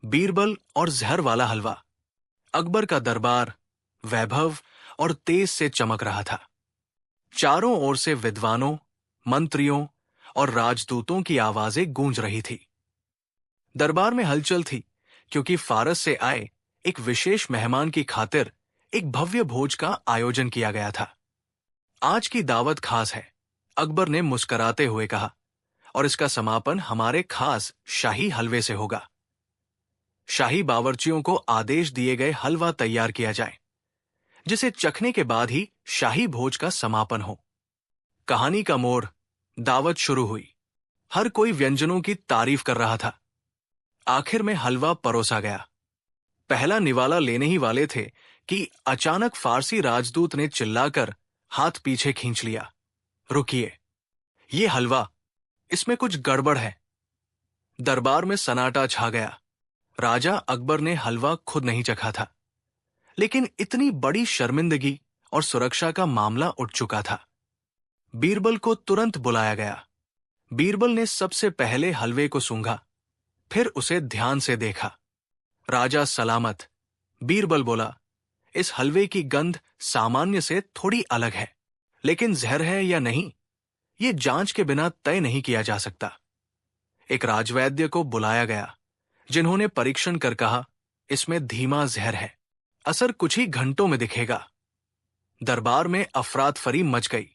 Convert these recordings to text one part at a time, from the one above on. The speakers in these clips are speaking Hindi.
बीरबल और जहर वाला हलवा। अकबर का दरबार वैभव और तेज से चमक रहा था। चारों ओर से विद्वानों, मंत्रियों और राजदूतों की आवाजें गूंज रही थी। दरबार में हलचल थी क्योंकि फारस से आए एक विशेष मेहमान की खातिर एक भव्य भोज का आयोजन किया गया था। आज की दावत खास है, अकबर ने मुस्कुराते हुए कहा, और इसका समापन हमारे खास शाही हलवे से होगा। शाही बावर्चियों को आदेश दिए गए हलवा तैयार किया जाए, जिसे चखने के बाद ही शाही भोज का समापन हो। कहानी का मोड़, दावत शुरू हुई। हर कोई व्यंजनों की तारीफ कर रहा था। आखिर में हलवा परोसा गया। पहला निवाला लेने ही वाले थे कि अचानक फारसी राजदूत ने चिल्लाकर हाथ पीछे खींच लिया। रुकिए, ये हलवा, इसमें कुछ गड़बड़ है। दरबार में सन्नाटा छा गया। राजा अकबर ने हलवा खुद नहीं चखा था, लेकिन इतनी बड़ी शर्मिंदगी और सुरक्षा का मामला उठ चुका था। बीरबल को तुरंत बुलाया गया। बीरबल ने सबसे पहले हलवे को सूंघा, फिर उसे ध्यान से देखा। राजा सलामत। बीरबल बोला, इस हलवे की गंध सामान्य से थोड़ी अलग है, लेकिन जहर है या नहीं, ये जांच के बिना तय नहीं किया जा सकता। एक राजवैद्य को बुलाया गया, जिन्होंने परीक्षण कर कहा, इसमें धीमा जहर है, असर कुछ ही घंटों में दिखेगा। दरबार में अफरातफरी मच गई।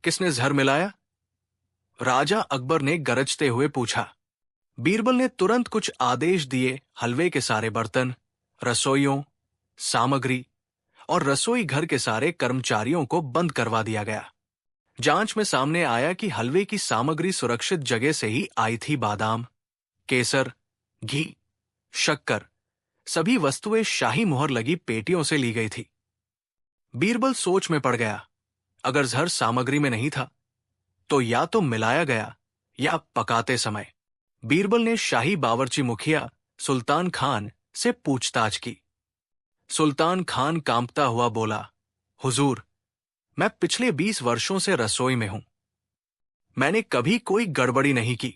किसने जहर मिलाया? राजा अकबर ने गरजते हुए पूछा। बीरबल ने तुरंत कुछ आदेश दिए। हलवे के सारे बर्तन, रसोइयों, सामग्री और रसोई घर के सारे कर्मचारियों को बंद करवा दिया गया। जांच में सामने आया कि हलवे की सामग्री सुरक्षित जगह से ही आई थी। बादाम, केसर, घी, शक्कर, सभी वस्तुएं शाही मुहर लगी पेटियों से ली गई थी। बीरबल सोच में पड़ गया। अगर जहर सामग्री में नहीं था, तो या तो मिलाया गया या पकाते समय। बीरबल ने शाही बावर्ची मुखिया सुल्तान खान से पूछताछ की। सुल्तान खान कांपता हुआ बोला, हुजूर, मैं पिछले 20 वर्षों से रसोई में हूं। मैंने कभी कोई गड़बड़ी नहीं की।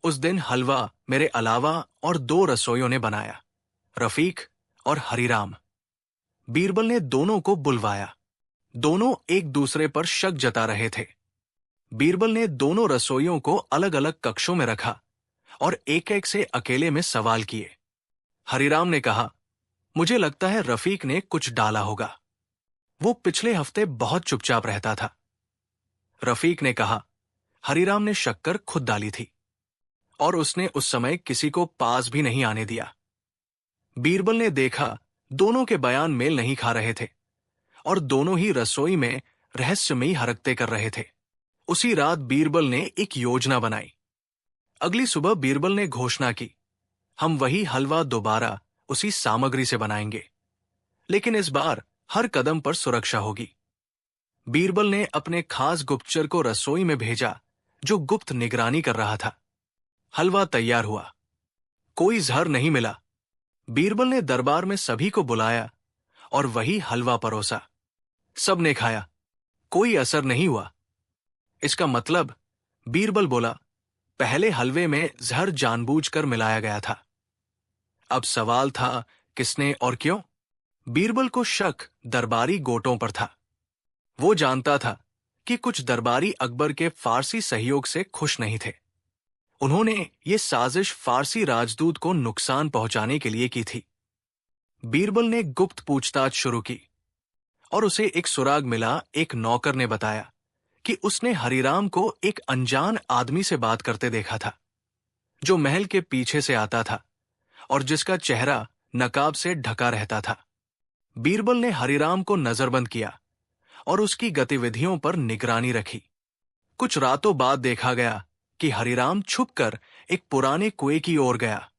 उस दिन हलवा मेरे अलावा और 2 रसोइयों ने बनाया, रफीक और हरिराम। बीरबल ने दोनों को बुलवाया। दोनों एक दूसरे पर शक जता रहे थे। बीरबल ने दोनों रसोइयों को अलग अलग कक्षों में रखा और एक एक से अकेले में सवाल किए। हरिराम ने कहा, मुझे लगता है रफीक ने कुछ डाला होगा। वो पिछले हफ्ते बहुत चुपचाप रहता था। रफीक ने कहा, हरिराम ने शक्कर खुद डाली थी और उसने उस समय किसी को पास भी नहीं आने दिया। बीरबल ने देखा दोनों के बयान मेल नहीं खा रहे थे और दोनों ही रसोई में रहस्यमयी हरकतें कर रहे थे। उसी रात बीरबल ने एक योजना बनाई। अगली सुबह बीरबल ने घोषणा की, हम वही हलवा दोबारा उसी सामग्री से बनाएंगे, लेकिन इस बार हर कदम पर सुरक्षा होगी। बीरबल ने अपने खास गुप्तचर को रसोई में भेजा, जो गुप्त निगरानी कर रहा था। हलवा तैयार हुआ। कोई जहर नहीं मिला। बीरबल ने दरबार में सभी को बुलाया और वही हलवा परोसा। सबने खाया, कोई असर नहीं हुआ। इसका मतलब, बीरबल बोला, पहले हलवे में जहर जानबूझकर मिलाया गया था। अब सवाल था, किसने और क्यों? बीरबल को शक दरबारी गोटों पर था। वो जानता था कि कुछ दरबारी अकबर के फारसी सहयोग से खुश नहीं थे। उन्होंने ये साजिश फारसी राजदूत को नुकसान पहुंचाने के लिए की थी। बीरबल ने गुप्त पूछताछ शुरू की और उसे एक सुराग मिला। एक नौकर ने बताया कि उसने हरिराम को एक अनजान आदमी से बात करते देखा था, जो महल के पीछे से आता था और जिसका चेहरा नकाब से ढका रहता था। बीरबल ने हरिराम को नजरबंद किया और उसकी गतिविधियों पर निगरानी रखी। कुछ रातों बाद देखा गया कि हरिराम छुपकर एक पुराने कुएं की ओर गया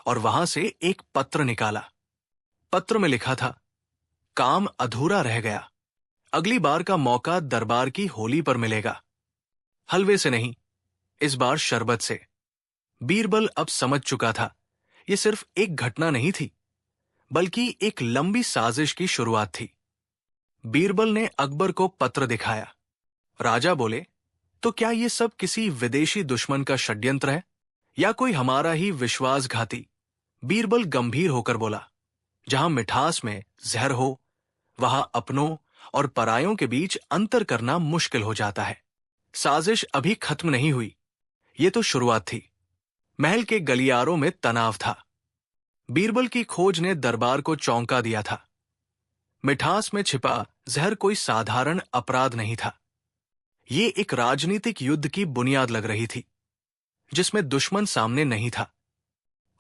और वहां से एक पत्र निकाला। पत्र में लिखा था, काम अधूरा रह गया, अगली बार का मौका दरबार की होली पर मिलेगा। हलवे से नहीं, इस बार शरबत से। बीरबल अब समझ चुका था, यह सिर्फ एक घटना नहीं थी, बल्कि एक लंबी साजिश की शुरुआत थी। बीरबल ने अकबर को पत्र दिखाया। राजा बोले, तो क्या ये सब किसी विदेशी दुश्मन का षड्यंत्र है या कोई हमारा ही विश्वासघाती, बीरबल गंभीर होकर बोला, जहां मिठास में जहर हो वहां अपनों और परायों के बीच अंतर करना मुश्किल हो जाता है। साजिश अभी खत्म नहीं हुई, ये तो शुरुआत थी। महल के गलियारों में तनाव था। बीरबल की खोज ने दरबार को चौंका दिया था। मिठास में छिपा जहर कोई साधारण अपराध नहीं था। ये एक राजनीतिक युद्ध की बुनियाद लग रही थी, जिसमें दुश्मन सामने नहीं था।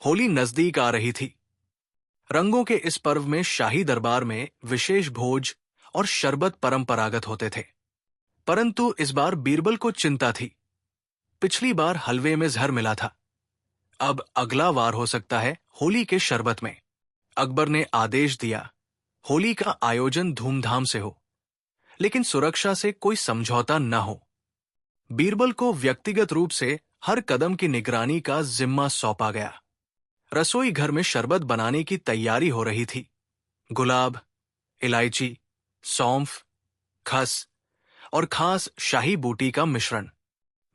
होली नजदीक आ रही थी। रंगों के इस पर्व में शाही दरबार में विशेष भोज और शरबत परंपरागत होते थे। परंतु इस बार बीरबल को चिंता थी। पिछली बार हलवे में जहर मिला था, अब अगला वार हो सकता है होली के शरबत में। अकबर ने आदेश दिया, होली का आयोजन धूमधाम से हो, लेकिन सुरक्षा से कोई समझौता न हो। बीरबल को व्यक्तिगत रूप से हर कदम की निगरानी का जिम्मा सौंपा गया। रसोई घर में शरबत बनाने की तैयारी हो रही थी। गुलाब, इलायची, सौंफ, खस और खास शाही बूटी का मिश्रण।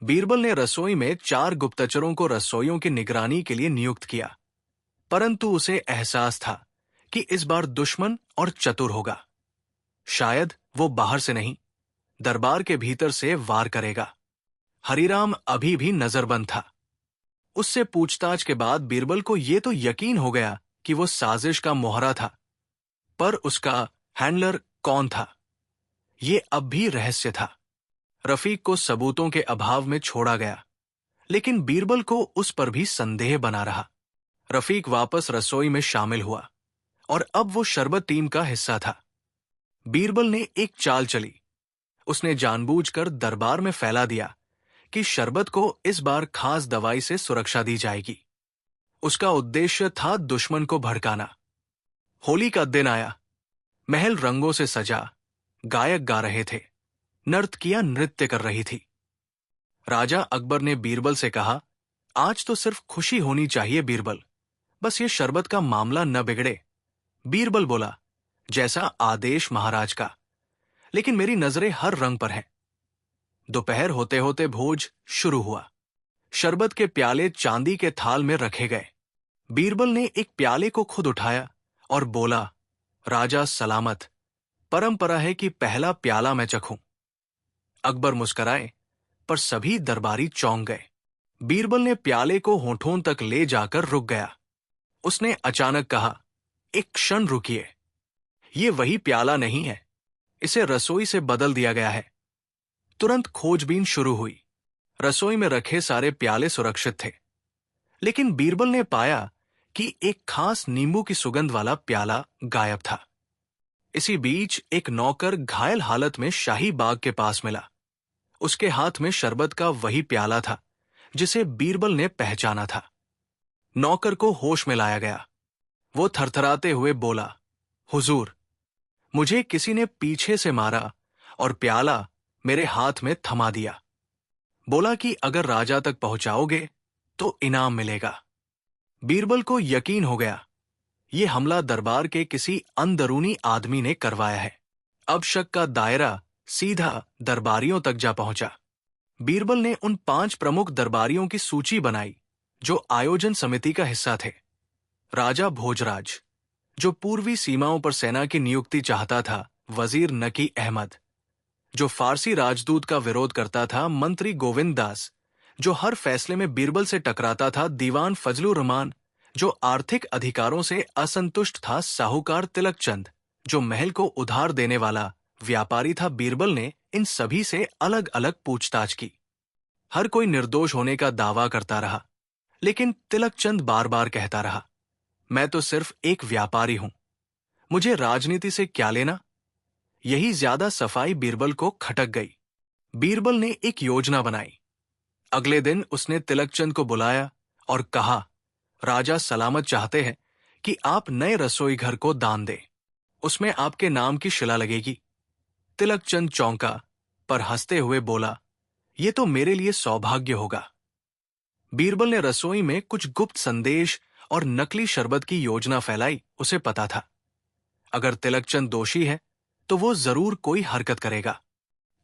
बीरबल ने रसोई में 4 गुप्तचरों को रसोइयों की निगरानी के लिए नियुक्त किया, परंतु उसे एहसास था कि इस बार दुश्मन और चतुर होगा। शायद वो बाहर से नहीं, दरबार के भीतर से वार करेगा। हरिराम अभी भी नजरबंद था। उससे पूछताछ के बाद बीरबल को यह तो यकीन हो गया कि वो साजिश का मोहरा था, पर उसका हैंडलर कौन था, ये अब भी रहस्य था। रफीक को सबूतों के अभाव में छोड़ा गया, लेकिन बीरबल को उस पर भी संदेह बना रहा। रफीक वापस रसोई में शामिल हुआ और अब वो शरबत टीम का हिस्सा था। बीरबल ने एक चाल चली। उसने जानबूझकर दरबार में फैला दिया कि शरबत को इस बार खास दवाई से सुरक्षा दी जाएगी। उसका उद्देश्य था दुश्मन को भड़काना। होली का दिन आया। महल रंगों से सजा, गायक गा रहे थे, नर्तकियां नृत्य कर रही थी। राजा अकबर ने बीरबल से कहा, आज तो सिर्फ खुशी होनी चाहिए बीरबल, बस ये शरबत का मामला न बिगड़े। बीरबल बोला, जैसा आदेश महाराज का, लेकिन मेरी नजरें हर रंग पर हैं। दोपहर होते होते भोज शुरू हुआ। शरबत के प्याले चांदी के थाल में रखे गए। बीरबल ने एक प्याले को खुद उठाया और बोला, राजा सलामत, परंपरा है कि पहला प्याला मैं चखूं। अकबर मुस्कुराए, पर सभी दरबारी चौंक गए। बीरबल ने प्याले को होठों तक ले जाकर रुक गया। उसने अचानक कहा, एक क्षण रुकिए, ये वही प्याला नहीं है, इसे रसोई से बदल दिया गया है। तुरंत खोजबीन शुरू हुई। रसोई में रखे सारे प्याले सुरक्षित थे, लेकिन बीरबल ने पाया कि एक खास नींबू की सुगंध वाला प्याला गायब था। इसी बीच एक नौकर घायल हालत में शाही बाग के पास मिला। उसके हाथ में शरबत का वही प्याला था जिसे बीरबल ने पहचाना था। नौकर को होश में लाया गया। वो थरथराते हुए बोला, हुजूर, मुझे किसी ने पीछे से मारा और प्याला मेरे हाथ में थमा दिया। बोला कि अगर राजा तक पहुंचाओगे तो इनाम मिलेगा। बीरबल को यकीन हो गया, ये हमला दरबार के किसी अंदरूनी आदमी ने करवाया है। अब शक का दायरा सीधा दरबारियों तक जा पहुंचा। बीरबल ने उन 5 प्रमुख दरबारियों की सूची बनाई जो आयोजन समिति का हिस्सा थे। राजा भोजराज, जो पूर्वी सीमाओं पर सेना की नियुक्ति चाहता था, वजीर नकी अहमद, जो फारसी राजदूत का विरोध करता था, मंत्री गोविंद दास, जो हर फैसले में बीरबल से टकराता था, दीवान फजलुर रहमान, जो आर्थिक अधिकारों से असंतुष्ट था, साहूकार तिलकचंद, जो महल को उधार देने वाला व्यापारी था। बीरबल ने इन सभी से अलग अलग पूछताछ की। हर कोई निर्दोष होने का दावा करता रहा, लेकिन तिलकचंद बार बार कहता रहा, मैं तो सिर्फ एक व्यापारी हूं, मुझे राजनीति से क्या लेना। यही ज्यादा सफाई बीरबल को खटक गई। बीरबल ने एक योजना बनाई। अगले दिन उसने तिलकचंद को बुलाया और कहा, राजा सलामत चाहते हैं कि आप नए रसोई घर को दान दें, उसमें आपके नाम की शिला लगेगी। तिलकचंद चौंका, पर हंसते हुए बोला, यह तो मेरे लिए सौभाग्य होगा। बीरबल ने रसोई में कुछ गुप्त संदेश और नकली शरबत की योजना फैलाई। उसे पता था, अगर तिलकचंद दोषी है तो वो जरूर कोई हरकत करेगा।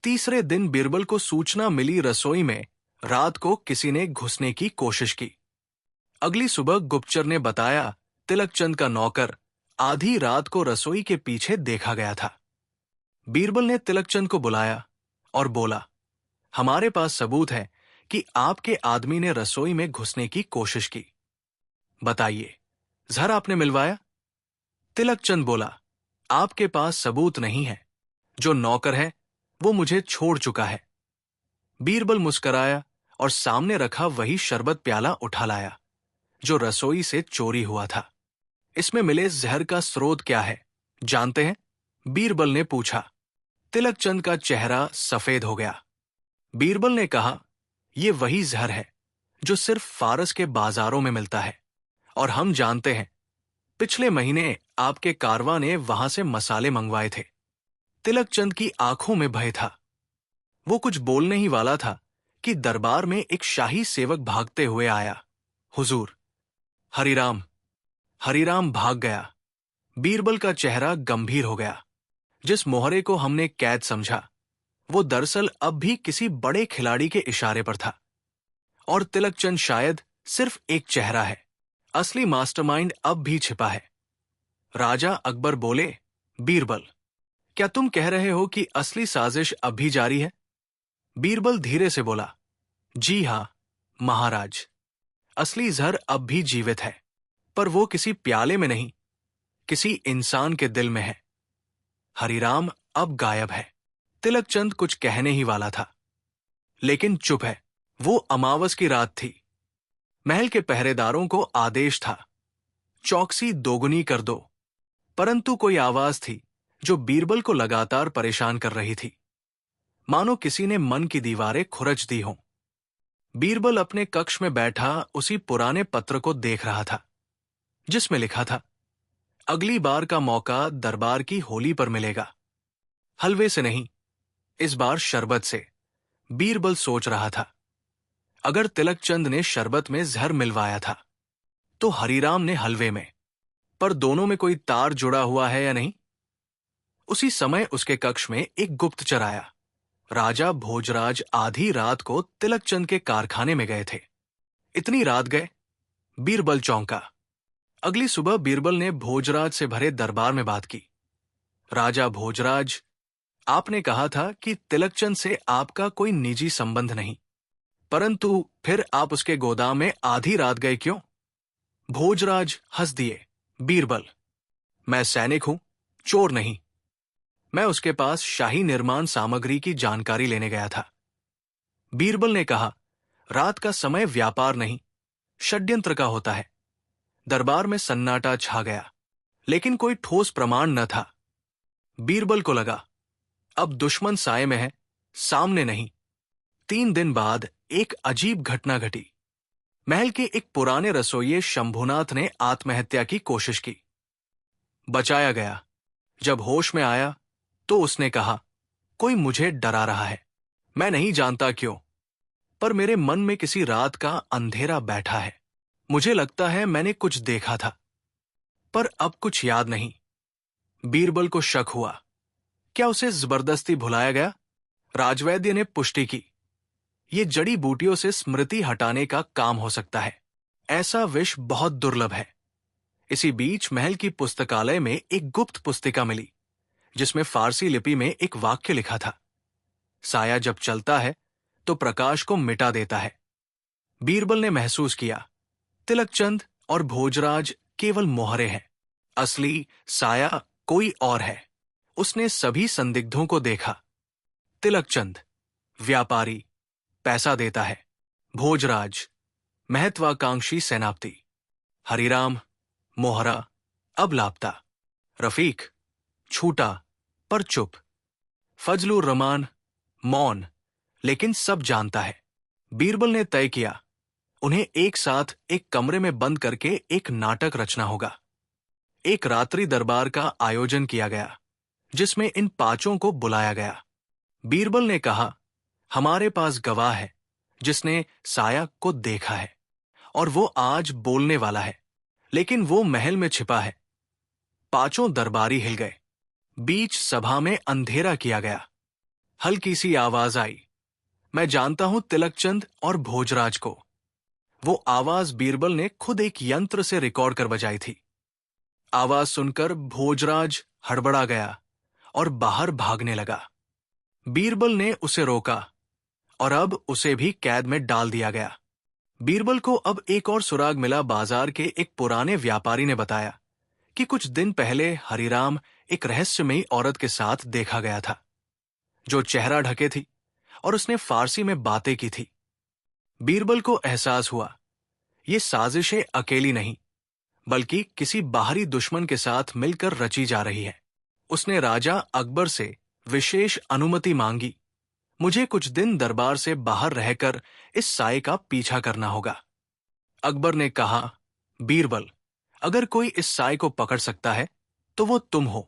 तीसरे दिन बीरबल को सूचना मिली, रसोई में रात को किसी ने घुसने की कोशिश की। अगली सुबह गुप्तचर ने बताया, तिलकचंद का नौकर आधी रात को रसोई के पीछे देखा गया था। बीरबल ने तिलकचंद को बुलाया और बोला, हमारे पास सबूत है कि आपके आदमी ने रसोई में घुसने की कोशिश की। बताइए, जहर आपने मिलवाया? तिलकचंद बोला, आपके पास सबूत नहीं है। जो नौकर है वो मुझे छोड़ चुका है। बीरबल मुस्कराया और सामने रखा वही शरबत प्याला उठा लाया जो रसोई से चोरी हुआ था। इसमें मिले जहर का स्रोत क्या है, जानते हैं? बीरबल ने पूछा। तिलकचंद का चेहरा सफेद हो गया। बीरबल ने कहा, यह वही जहर है जो सिर्फ फारस के बाजारों में मिलता है, और हम जानते हैं पिछले महीने आपके कारवां ने वहां से मसाले मंगवाए थे। तिलकचंद की आंखों में भय था। वो कुछ बोलने ही वाला था कि दरबार में एक शाही सेवक भागते हुए आया। हुजूर, हरिराम। हरिराम भाग गया। बीरबल का चेहरा गंभीर हो गया। जिस मोहरे को हमने कैद समझा वो दरअसल अब भी किसी बड़े खिलाड़ी के इशारे पर था, और तिलकचंद शायद सिर्फ एक चेहरा है। असली मास्टरमाइंड अब भी छिपा है। राजा अकबर बोले, बीरबल, क्या तुम कह रहे हो कि असली साजिश अब भी जारी है? बीरबल धीरे से बोला, जी हां महाराज, असली जहर अब भी जीवित है, पर वो किसी प्याले में नहीं, किसी इंसान के दिल में है। हरिराम अब गायब है। तिलकचंद कुछ कहने ही वाला था, लेकिन चुप है। वो अमावस की रात थी। महल के पहरेदारों को आदेश था, चौकसी दोगुनी कर दो, परंतु कोई आवाज थी जो बीरबल को लगातार परेशान कर रही थी, मानो किसी ने मन की दीवारें खुरच दी हों। बीरबल अपने कक्ष में बैठा उसी पुराने पत्र को देख रहा था जिसमें लिखा था, अगली बार का मौका दरबार की होली पर मिलेगा। हलवे से नहीं, इस बार शरबत से। बीरबल सोच रहा था, अगर तिलकचंद ने शरबत में जहर मिलवाया था तो हरिराम ने हलवे में, पर दोनों में कोई तार जुड़ा हुआ है या नहीं? उसी समय उसके कक्ष में एक गुप्तचर आया। राजा भोजराज आधी रात को तिलकचंद के कारखाने में गए थे। इतनी रात गए? बीरबल चौंका। अगली सुबह बीरबल ने भोजराज से भरे दरबार में बात की। राजा भोजराज, आपने कहा था कि तिलकचंद से आपका कोई निजी संबंध नहीं, परंतु फिर आप उसके गोदाम में आधी रात गए क्यों? भोजराज हंस दिए। बीरबल, मैं सैनिक हूं, चोर नहीं। मैं उसके पास शाही निर्माण सामग्री की जानकारी लेने गया था। बीरबल ने कहा, रात का समय व्यापार नहीं, षड्यंत्र का होता है। दरबार में सन्नाटा छा गया, लेकिन कोई ठोस प्रमाण न था। बीरबल को लगा, अब दुश्मन साए में है, सामने नहीं। 3 दिन बाद एक अजीब घटना घटी। महल के एक पुराने रसोइये शंभुनाथ ने आत्महत्या की कोशिश की। बचाया गया। जब होश में आया तो उसने कहा, कोई मुझे डरा रहा है, मैं नहीं जानता क्यों, पर मेरे मन में किसी रात का अंधेरा बैठा है। मुझे लगता है मैंने कुछ देखा था, पर अब कुछ याद नहीं। बीरबल को शक हुआ, क्या उसे जबरदस्ती भुलाया गया? राजवैद्य ने पुष्टि की, ये जड़ी बूटियों से स्मृति हटाने का काम हो सकता है। ऐसा विष बहुत दुर्लभ है। इसी बीच महल की पुस्तकालय में एक गुप्त पुस्तिका मिली जिसमें फारसी लिपि में एक वाक्य लिखा था, साया जब चलता है तो प्रकाश को मिटा देता है। बीरबल ने महसूस किया, तिलकचंद और भोजराज केवल मोहरे हैं, असली साया कोई और है। उसने सभी संदिग्धों को देखा। तिलकचंद व्यापारी, पैसा देता है। भोजराज महत्वाकांक्षी सेनापति। हरिराम मोहरा, अब लापता। रफीक छूटा पर चुप। फजलुर रहमान मौन, लेकिन सब जानता है। बीरबल ने तय किया, उन्हें एक साथ एक कमरे में बंद करके एक नाटक रचना होगा। एक रात्रि दरबार का आयोजन किया गया जिसमें इन पांचों को बुलाया गया। बीरबल ने कहा, हमारे पास गवाह है जिसने साया को देखा है और वो आज बोलने वाला है, लेकिन वो महल में छिपा है। पांचों दरबारी हिल गए। बीच सभा में अंधेरा किया गया। हल्की सी आवाज आई, मैं जानता हूं तिलकचंद और भोजराज को। वो आवाज बीरबल ने खुद एक यंत्र से रिकॉर्ड कर बजाई थी। आवाज सुनकर भोजराज हड़बड़ा गया और बाहर भागने लगा। बीरबल ने उसे रोका और अब उसे भी कैद में डाल दिया गया। बीरबल को अब एक और सुराग मिला। बाजार के एक पुराने व्यापारी ने बताया कि कुछ दिन पहले हरिराम एक रहस्यमयी औरत के साथ देखा गया था, जो चेहरा ढके थी और उसने फारसी में बातें की थी। बीरबल को एहसास हुआ ये साजिशें अकेली नहीं, बल्कि किसी बाहरी दुश्मन के साथ मिलकर रची जा रही है। उसने राजा अकबर से विशेष अनुमति मांगी। मुझे कुछ दिन दरबार से बाहर रहकर इस साए का पीछा करना होगा। अकबर ने कहा, बीरबल, अगर कोई इस साए को पकड़ सकता है तो वो तुम हो।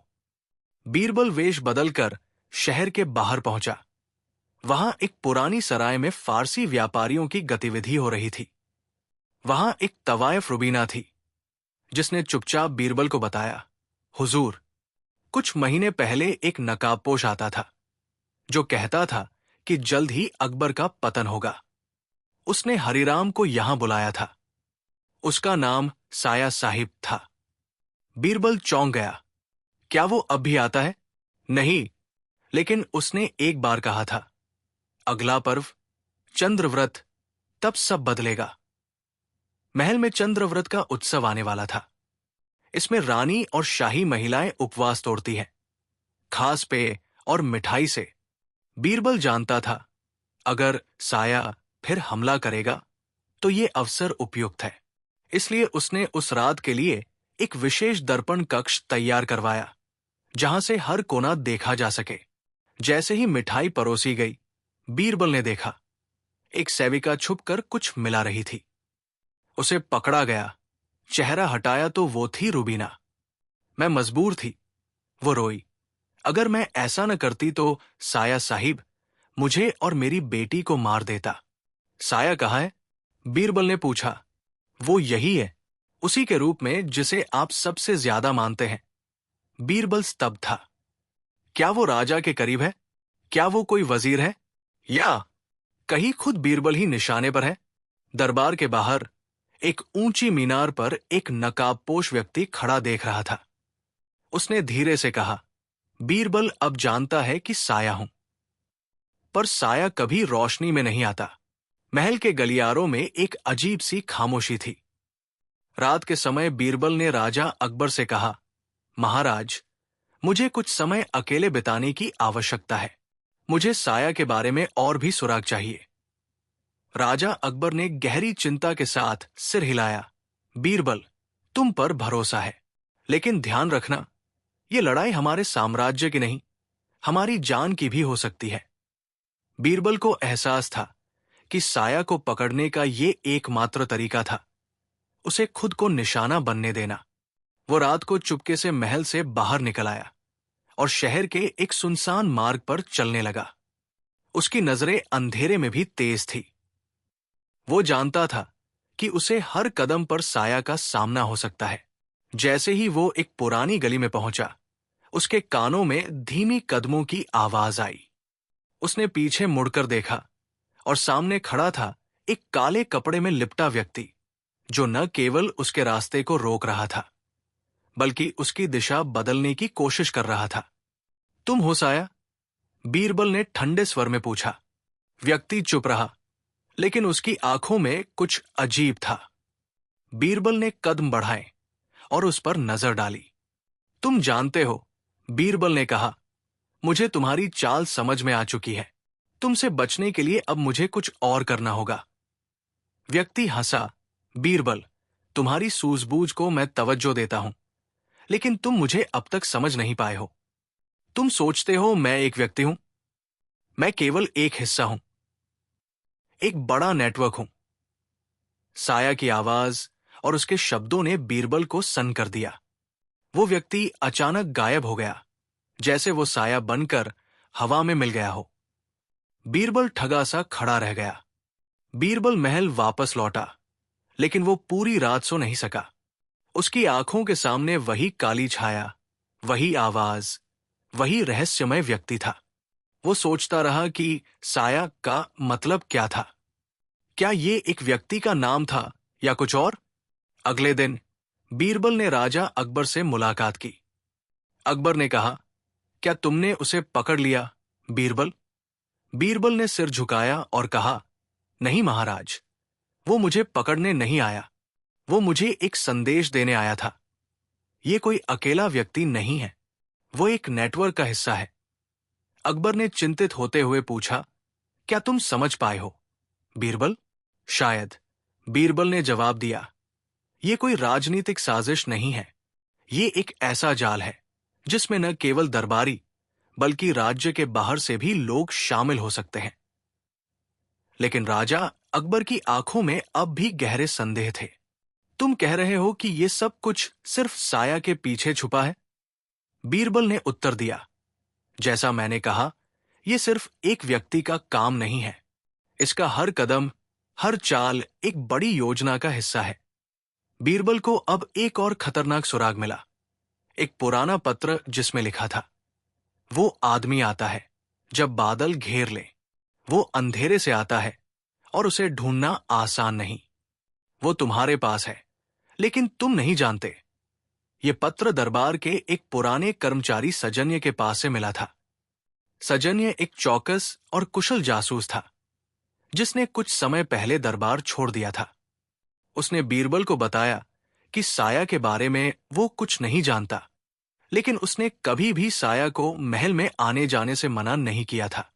बीरबल वेश बदलकर शहर के बाहर पहुंचा। वहां एक पुरानी सराय में फारसी व्यापारियों की गतिविधि हो रही थी। वहां एक तवायफ रुबीना थी, जिसने चुपचाप बीरबल को बताया, हुजूर, कुछ महीने पहले एक नकाबपोश आता था जो कहता था कि जल्द ही अकबर का पतन होगा। उसने हरिराम को यहां बुलाया था। उसका नाम साया साहिब था। बीरबल चौंक गया। क्या वो अब भी आता है? नहीं, लेकिन उसने एक बार कहा था, अगला पर्व चंद्रव्रत, तब सब बदलेगा। महल में चंद्रव्रत का उत्सव आने वाला था। इसमें रानी और शाही महिलाएं उपवास तोड़ती हैं, खास पेय और मिठाई से। बीरबल जानता था, अगर साया फिर हमला करेगा तो ये अवसर उपयुक्त है। इसलिए उसने उस रात के लिए एक विशेष दर्पण कक्ष तैयार करवाया, जहां से हर कोना देखा जा सके। जैसे ही मिठाई परोसी गई, बीरबल ने देखा एक सेविका छुपकर कुछ मिला रही थी। उसे पकड़ा गया। चेहरा हटाया तो वो थी रुबीना। मैं मजबूर थी, वो रोई। अगर मैं ऐसा न करती तो साया साहिब मुझे और मेरी बेटी को मार देता। साया कहाँ है? बीरबल ने पूछा। वो यही है, उसी के रूप में जिसे आप सबसे ज्यादा मानते हैं। बीरबल स्तब्ध था। क्या वो राजा के करीब है? क्या वो कोई वजीर है? या कहीं खुद बीरबल ही निशाने पर है? दरबार के बाहर एक ऊंची मीनार पर एक नकाबपोश व्यक्ति खड़ा देख रहा था। उसने धीरे से कहा, बीरबल अब जानता है कि साया हूं। पर साया कभी रोशनी में नहीं आता। महल के गलियारों में एक अजीब सी खामोशी थी। रात के समय बीरबल ने राजा अकबर से कहा, महाराज, मुझे कुछ समय अकेले बिताने की आवश्यकता है। मुझे साया के बारे में और भी सुराग चाहिए। राजा अकबर ने गहरी चिंता के साथ सिर हिलाया। बीरबल, तुम पर भरोसा है, लेकिन ध्यान रखना, ये लड़ाई हमारे साम्राज्य की नहीं, हमारी जान की भी हो सकती है। बीरबल को एहसास था कि साया को पकड़ने का ये एकमात्र तरीका था, उसे खुद को निशाना बनने देना। वो रात को चुपके से महल से बाहर निकल आया और शहर के एक सुनसान मार्ग पर चलने लगा। उसकी नजरें अंधेरे में भी तेज थी। वो जानता था कि उसे हर कदम पर साया का सामना हो सकता है। जैसे ही वो एक पुरानी गली में पहुंचा, उसके कानों में धीमी कदमों की आवाज आई। उसने पीछे मुड़कर देखा और सामने खड़ा था एक काले कपड़े में लिपटा व्यक्ति, जो न केवल उसके रास्ते को रोक रहा था, बल्कि उसकी दिशा बदलने की कोशिश कर रहा था। तुम हो साया? बीरबल ने ठंडे स्वर में पूछा। व्यक्ति चुप रहा, लेकिन उसकी आंखों में कुछ अजीब था। बीरबल ने कदम बढ़ाए और उस पर नजर डाली। तुम जानते हो, बीरबल ने कहा, मुझे तुम्हारी चाल समझ में आ चुकी है। तुमसे बचने के लिए अब मुझे कुछ और करना होगा। व्यक्ति हंसा। बीरबल, तुम्हारी सूझबूझ को मैं तवज्जो देता हूं, लेकिन तुम मुझे अब तक समझ नहीं पाए हो। तुम सोचते हो मैं एक व्यक्ति हूं। मैं केवल एक हिस्सा हूं, एक बड़ा नेटवर्क हूं। साया की आवाज और उसके शब्दों ने बीरबल को सन्न कर दिया। वो व्यक्ति अचानक गायब हो गया, जैसे वो साया बनकर हवा में मिल गया हो। बीरबल ठगा सा खड़ा रह गया। बीरबल महल वापस लौटा, लेकिन वो पूरी रात सो नहीं सका। उसकी आंखों के सामने वही काली छाया, वही आवाज, वही रहस्यमय व्यक्ति था। वो सोचता रहा कि साया का मतलब क्या था। क्या ये एक व्यक्ति का नाम था या कुछ और? अगले दिन बीरबल ने राजा अकबर से मुलाकात की। अकबर ने कहा, क्या तुमने उसे पकड़ लिया, बीरबल? बीरबल ने सिर झुकाया और कहा, नहीं महाराज, वो मुझे पकड़ने नहीं आया, वो मुझे एक संदेश देने आया था। ये कोई अकेला व्यक्ति नहीं है, वो एक नेटवर्क का हिस्सा है। अकबर ने चिंतित होते हुए पूछा, क्या तुम समझ पाए हो, बीरबल? शायद, बीरबल ने जवाब दिया। ये कोई राजनीतिक साजिश नहीं है, ये एक ऐसा जाल है जिसमें न केवल दरबारी बल्कि राज्य के बाहर से भी लोग शामिल हो सकते हैं। लेकिन राजा अकबर की आंखों में अब भी गहरे संदेह थे। तुम कह रहे हो कि ये सब कुछ सिर्फ साया के पीछे छुपा है? बीरबल ने उत्तर दिया, जैसा मैंने कहा, यह सिर्फ एक व्यक्ति का काम नहीं है। इसका हर कदम, हर चाल एक बड़ी योजना का हिस्सा है। बीरबल को अब एक और खतरनाक सुराग मिला। एक पुराना पत्र जिसमें लिखा था, वो आदमी आता है जब बादल घेर ले, वो अंधेरे से आता है और उसे ढूंढना आसान नहीं। वो तुम्हारे पास है, लेकिन तुम नहीं जानते। ये पत्र दरबार के एक पुराने कर्मचारी सजन्य के पास से मिला था। सजन्य एक चौकस और कुशल जासूस था, जिसने कुछ समय पहले दरबार छोड़ दिया था। उसने बीरबल को बताया कि साया के बारे में वो कुछ नहीं जानता, लेकिन उसने कभी भी साया को महल में आने जाने से मना नहीं किया था।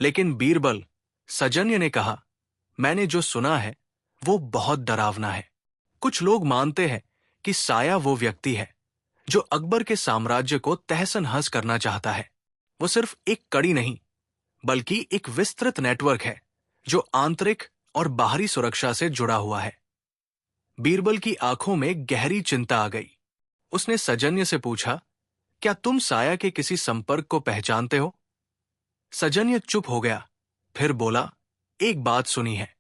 लेकिन बीरबल, सजन्य ने कहा, मैंने जो सुना है वो बहुत डरावना है। कुछ लोग मानते हैं कि साया वो व्यक्ति है जो अकबर के साम्राज्य को तहस-नहस करना चाहता है। वो सिर्फ एक कड़ी नहीं, बल्कि एक विस्तृत नेटवर्क है जो आंतरिक और बाहरी सुरक्षा से जुड़ा हुआ है। बीरबल की आंखों में गहरी चिंता आ गई। उसने सजन्य से पूछा, क्या तुम साया के किसी संपर्क को पहचानते हो? सजन्य चुप हो गया, फिर बोला, एक बात सुनी है।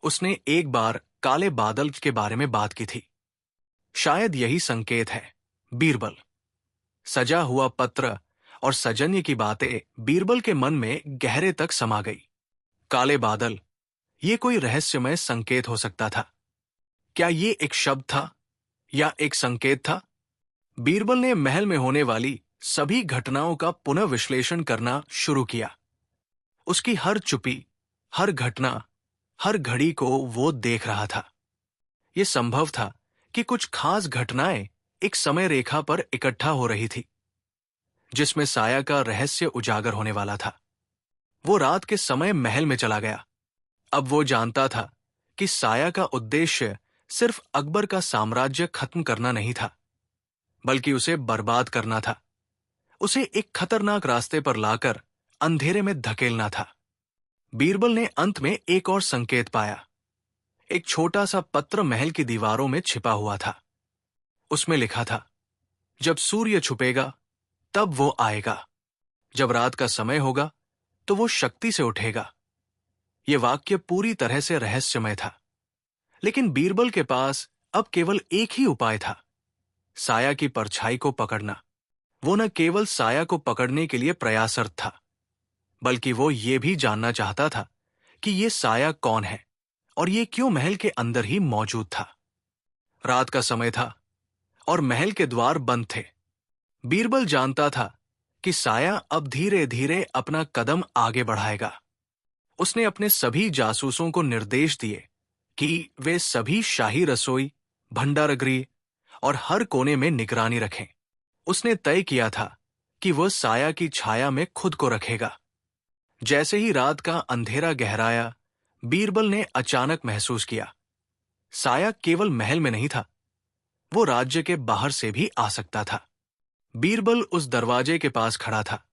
उसने एक बार काले बादल के बारे में बात की थी। शायद यही संकेत है, बीरबल। सजा हुआ पत्र और सजन्य की बातें बीरबल के मन में गहरे तक समा गई। काले बादल, ये कोई रहस्यमय संकेत हो सकता था। क्या ये एक शब्द था या एक संकेत था? बीरबल ने महल में होने वाली सभी घटनाओं का पुनः विश्लेषण करना शुरू किया। उसकी हर चुप्पी, हर घटना, हर घड़ी को वो देख रहा था। यह संभव था कि कुछ खास घटनाएं एक समय रेखा पर इकट्ठा हो रही थी, जिसमें साया का रहस्य उजागर होने वाला था। वो रात के समय महल में चला गया। अब वो जानता था कि साया का उद्देश्य सिर्फ अकबर का साम्राज्य खत्म करना नहीं था, बल्कि उसे बर्बाद करना था। उसे एक खतरनाक रास्ते पर लाकर अंधेरे में धकेलना था। बीरबल ने अंत में एक और संकेत पाया। एक छोटा सा पत्र महल की दीवारों में छिपा हुआ था। उसमें लिखा था, जब सूर्य छुपेगा तब वो आएगा, जब रात का समय होगा तो वो शक्ति से उठेगा। ये वाक्य पूरी तरह से रहस्यमय था, लेकिन बीरबल के पास अब केवल एक ही उपाय था, साया की परछाई को पकड़ना। वो न केवल साया को पकड़ने के लिए प्रयासरत था, बल्कि वो ये भी जानना चाहता था कि ये साया कौन है और ये क्यों महल के अंदर ही मौजूद था। रात का समय था और महल के द्वार बंद थे। बीरबल जानता था कि साया अब धीरे धीरे अपना कदम आगे बढ़ाएगा। उसने अपने सभी जासूसों को निर्देश दिए कि वे सभी शाही रसोई, भंडारगृह और हर कोने में निगरानी रखें। उसने तय किया था कि वह साया की छाया में खुद को रखेगा। जैसे ही रात का अंधेरा गहराया, बीरबल ने अचानक महसूस किया, साया केवल महल में नहीं था, वो राज्य के बाहर से भी आ सकता था। बीरबल उस दरवाजे के पास खड़ा था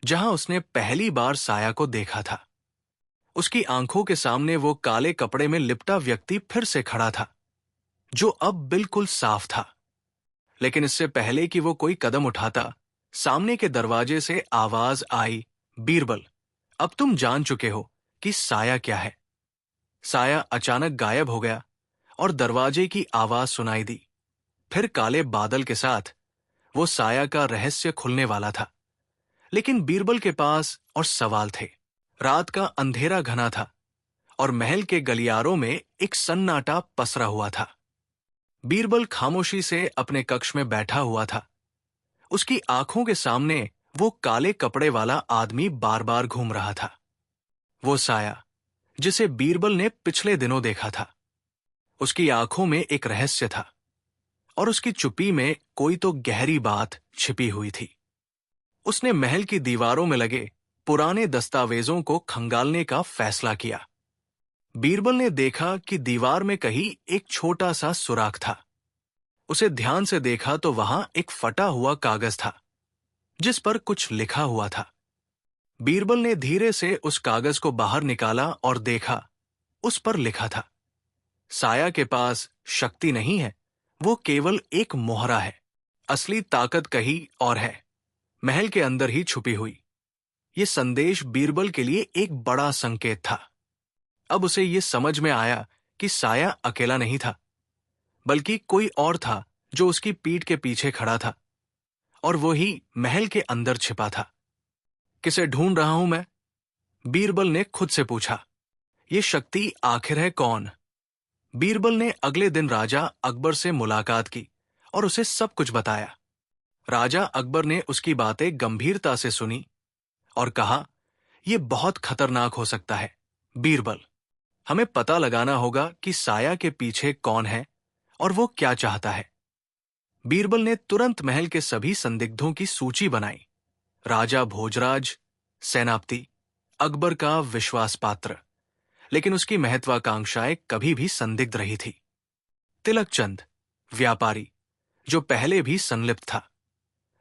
जहां उसने पहली बार साया को देखा था। उसकी आंखों के सामने वो काले कपड़े में लिपटा व्यक्ति फिर से खड़ा था, जो अब बिल्कुल साफ था। लेकिन इससे पहले कि वो कोई कदम उठाता, सामने के दरवाजे से आवाज आई, बीरबल, अब तुम जान चुके हो कि साया क्या है। साया अचानक गायब हो गया और दरवाजे की आवाज सुनाई दी। फिर काले बादल के साथ वो साया का रहस्य खुलने वाला था। लेकिन बीरबल के पास और सवाल थे। रात का अंधेरा घना था और महल के गलियारों में एक सन्नाटा पसरा हुआ था। बीरबल खामोशी से अपने कक्ष में बैठा हुआ था। उसकी आंखों के सामने वो काले कपड़े वाला आदमी बार बार घूम रहा था। वो साया जिसे बीरबल ने पिछले दिनों देखा था। उसकी आंखों में एक रहस्य था और उसकी चुप्पी में कोई तो गहरी बात छिपी हुई थी। उसने महल की दीवारों में लगे पुराने दस्तावेजों को खंगालने का फैसला किया। बीरबल ने देखा कि दीवार में कहीं एक छोटा सा सुराख था। उसे ध्यान से देखा तो वहां एक फटा हुआ कागज था जिस पर कुछ लिखा हुआ था। बीरबल ने धीरे से उस कागज को बाहर निकाला और देखा। उस पर लिखा था, साया के पास शक्ति नहीं है, वो केवल एक मोहरा है। असली ताकत कहीं और है, महल के अंदर ही छुपी हुई। ये संदेश बीरबल के लिए एक बड़ा संकेत था। अब उसे ये समझ में आया कि साया अकेला नहीं था, बल्कि कोई और था जो उसकी पीठ के पीछे खड़ा था, और वो ही महल के अंदर छिपा था। किसे ढूंढ रहा हूं मैं? बीरबल ने खुद से पूछा। ये शक्ति आखिर है कौन? बीरबल ने अगले दिन राजा अकबर से मुलाकात की और उसे सब कुछ बताया। राजा अकबर ने उसकी बातें गंभीरता से सुनी और कहा, यह बहुत खतरनाक हो सकता है बीरबल। हमें पता लगाना होगा कि साया के पीछे कौन है और वो क्या चाहता है। बीरबल ने तुरंत महल के सभी संदिग्धों की सूची बनाई। राजा भोजराज, सेनापति, अकबर का विश्वास पात्र, लेकिन उसकी महत्वाकांक्षाएं कभी भी संदिग्ध रही थी। तिलकचंद, व्यापारी, जो पहले भी संलिप्त था,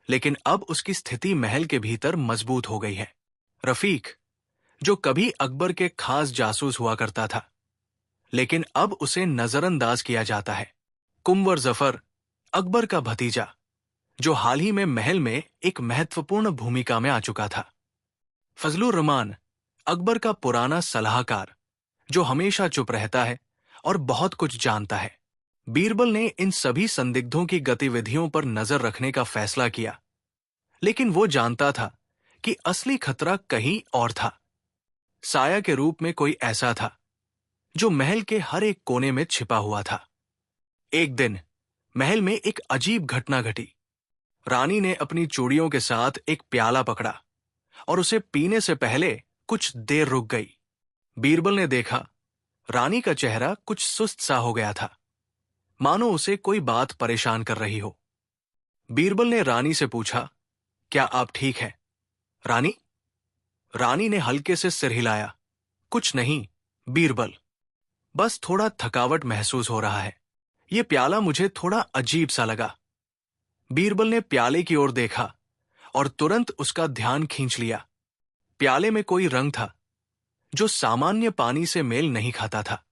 लेकिन अब उसकी स्थिति महल के भीतर मजबूत हो गई है। रफीक, जो कभी अकबर के खास जासूस हुआ करता था, लेकिन अब उसे नजरअंदाज किया जाता है। कुंवर जफर, अकबर का भतीजा, जो हाल ही में महल में एक महत्वपूर्ण भूमिका में आ चुका था। फजलुर रहमान, अकबर का पुराना सलाहकार, जो हमेशा चुप रहता है और बहुत कुछ जानता है। बीरबल ने इन सभी संदिग्धों की गतिविधियों पर नजर रखने का फैसला किया, लेकिन वो जानता था कि असली खतरा कहीं और था। साया के रूप में कोई ऐसा था जो महल के हर एक कोने में छिपा हुआ था। एक दिन महल में एक अजीब घटना घटी। रानी ने अपनी चूड़ियों के साथ एक प्याला पकड़ा और उसे पीने से पहले कुछ देर रुक गई। बीरबल ने देखा, रानी का चेहरा कुछ सुस्त सा हो गया था, मानो उसे कोई बात परेशान कर रही हो। बीरबल ने रानी से पूछा, क्या आप ठीक हैं, रानी? रानी ने हल्के से सिर हिलाया। कुछ नहीं बीरबल, बस थोड़ा थकावट महसूस हो रहा है। यह प्याला मुझे थोड़ा अजीब सा लगा। बीरबल ने प्याले की ओर देखा और तुरंत उसका ध्यान खींच लिया। प्याले में कोई रंग था जो सामान्य पानी से मेल नहीं खाता था।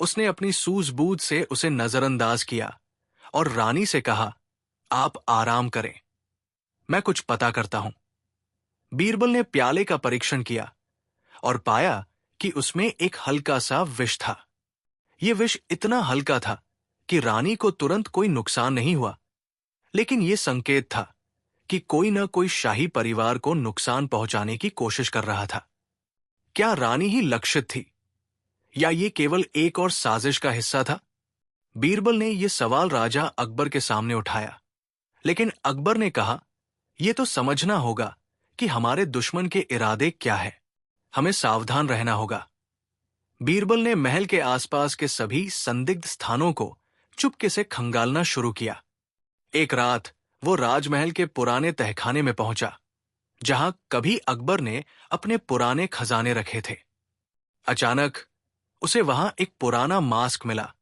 उसने अपनी सूझबूझ से उसे नजरअंदाज किया और रानी से कहा, आप आराम करें, मैं कुछ पता करता हूं। बीरबल ने प्याले का परीक्षण किया और पाया कि उसमें एक हल्का सा विष था। यह विष इतना हल्का था कि रानी को तुरंत कोई नुकसान नहीं हुआ, लेकिन यह संकेत था कि कोई न कोई शाही परिवार को नुकसान पहुंचाने की कोशिश कर रहा था। क्या रानी ही लक्षित थी या ये केवल एक और साजिश का हिस्सा था? बीरबल ने यह सवाल राजा अकबर के सामने उठाया, लेकिन अकबर ने कहा, यह तो समझना होगा कि हमारे दुश्मन के इरादे क्या है। हमें सावधान रहना होगा। बीरबल ने महल के आसपास के सभी संदिग्ध स्थानों को चुपके से खंगालना शुरू किया। एक रात वो राजमहल के पुराने तहखाने में पहुंचा, जहां कभी अकबर ने अपने पुराने खजाने रखे थे। अचानक उसे वहां एक पुराना मास्क मिला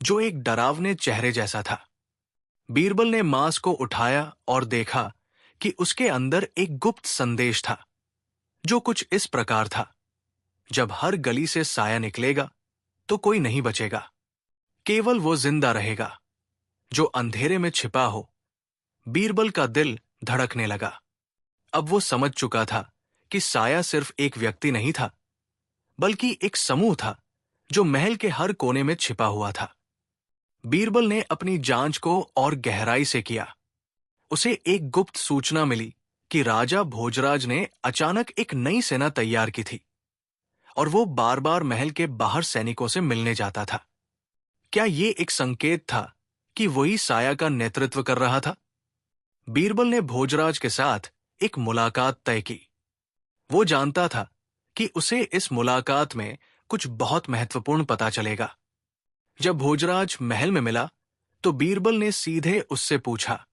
जो एक डरावने चेहरे जैसा था। बीरबल ने मास्क को उठाया और देखा कि उसके अंदर एक गुप्त संदेश था, जो कुछ इस प्रकार था, जब हर गली से साया निकलेगा तो कोई नहीं बचेगा, केवल वो जिंदा रहेगा जो अंधेरे में छिपा हो। बीरबल का दिल धड़कने लगा। अब वो समझ चुका था कि साया सिर्फ एक व्यक्ति नहीं था, बल्कि एक समूह था जो महल के हर कोने में छिपा हुआ था। बीरबल ने अपनी जांच को और गहराई से किया। उसे एक गुप्त सूचना मिली कि राजा भोजराज ने अचानक एक नई सेना तैयार की थी और वो बार बार महल के बाहर सैनिकों से मिलने जाता था। क्या ये एक संकेत था कि वही साया का नेतृत्व कर रहा था? बीरबल ने भोजराज के साथ एक मुलाकात तय की। वो जानता था कि उसे इस मुलाकात में कुछ बहुत महत्वपूर्ण पता चलेगा। जब भोजराज महल में मिला तो बीरबल ने सीधे उससे पूछा,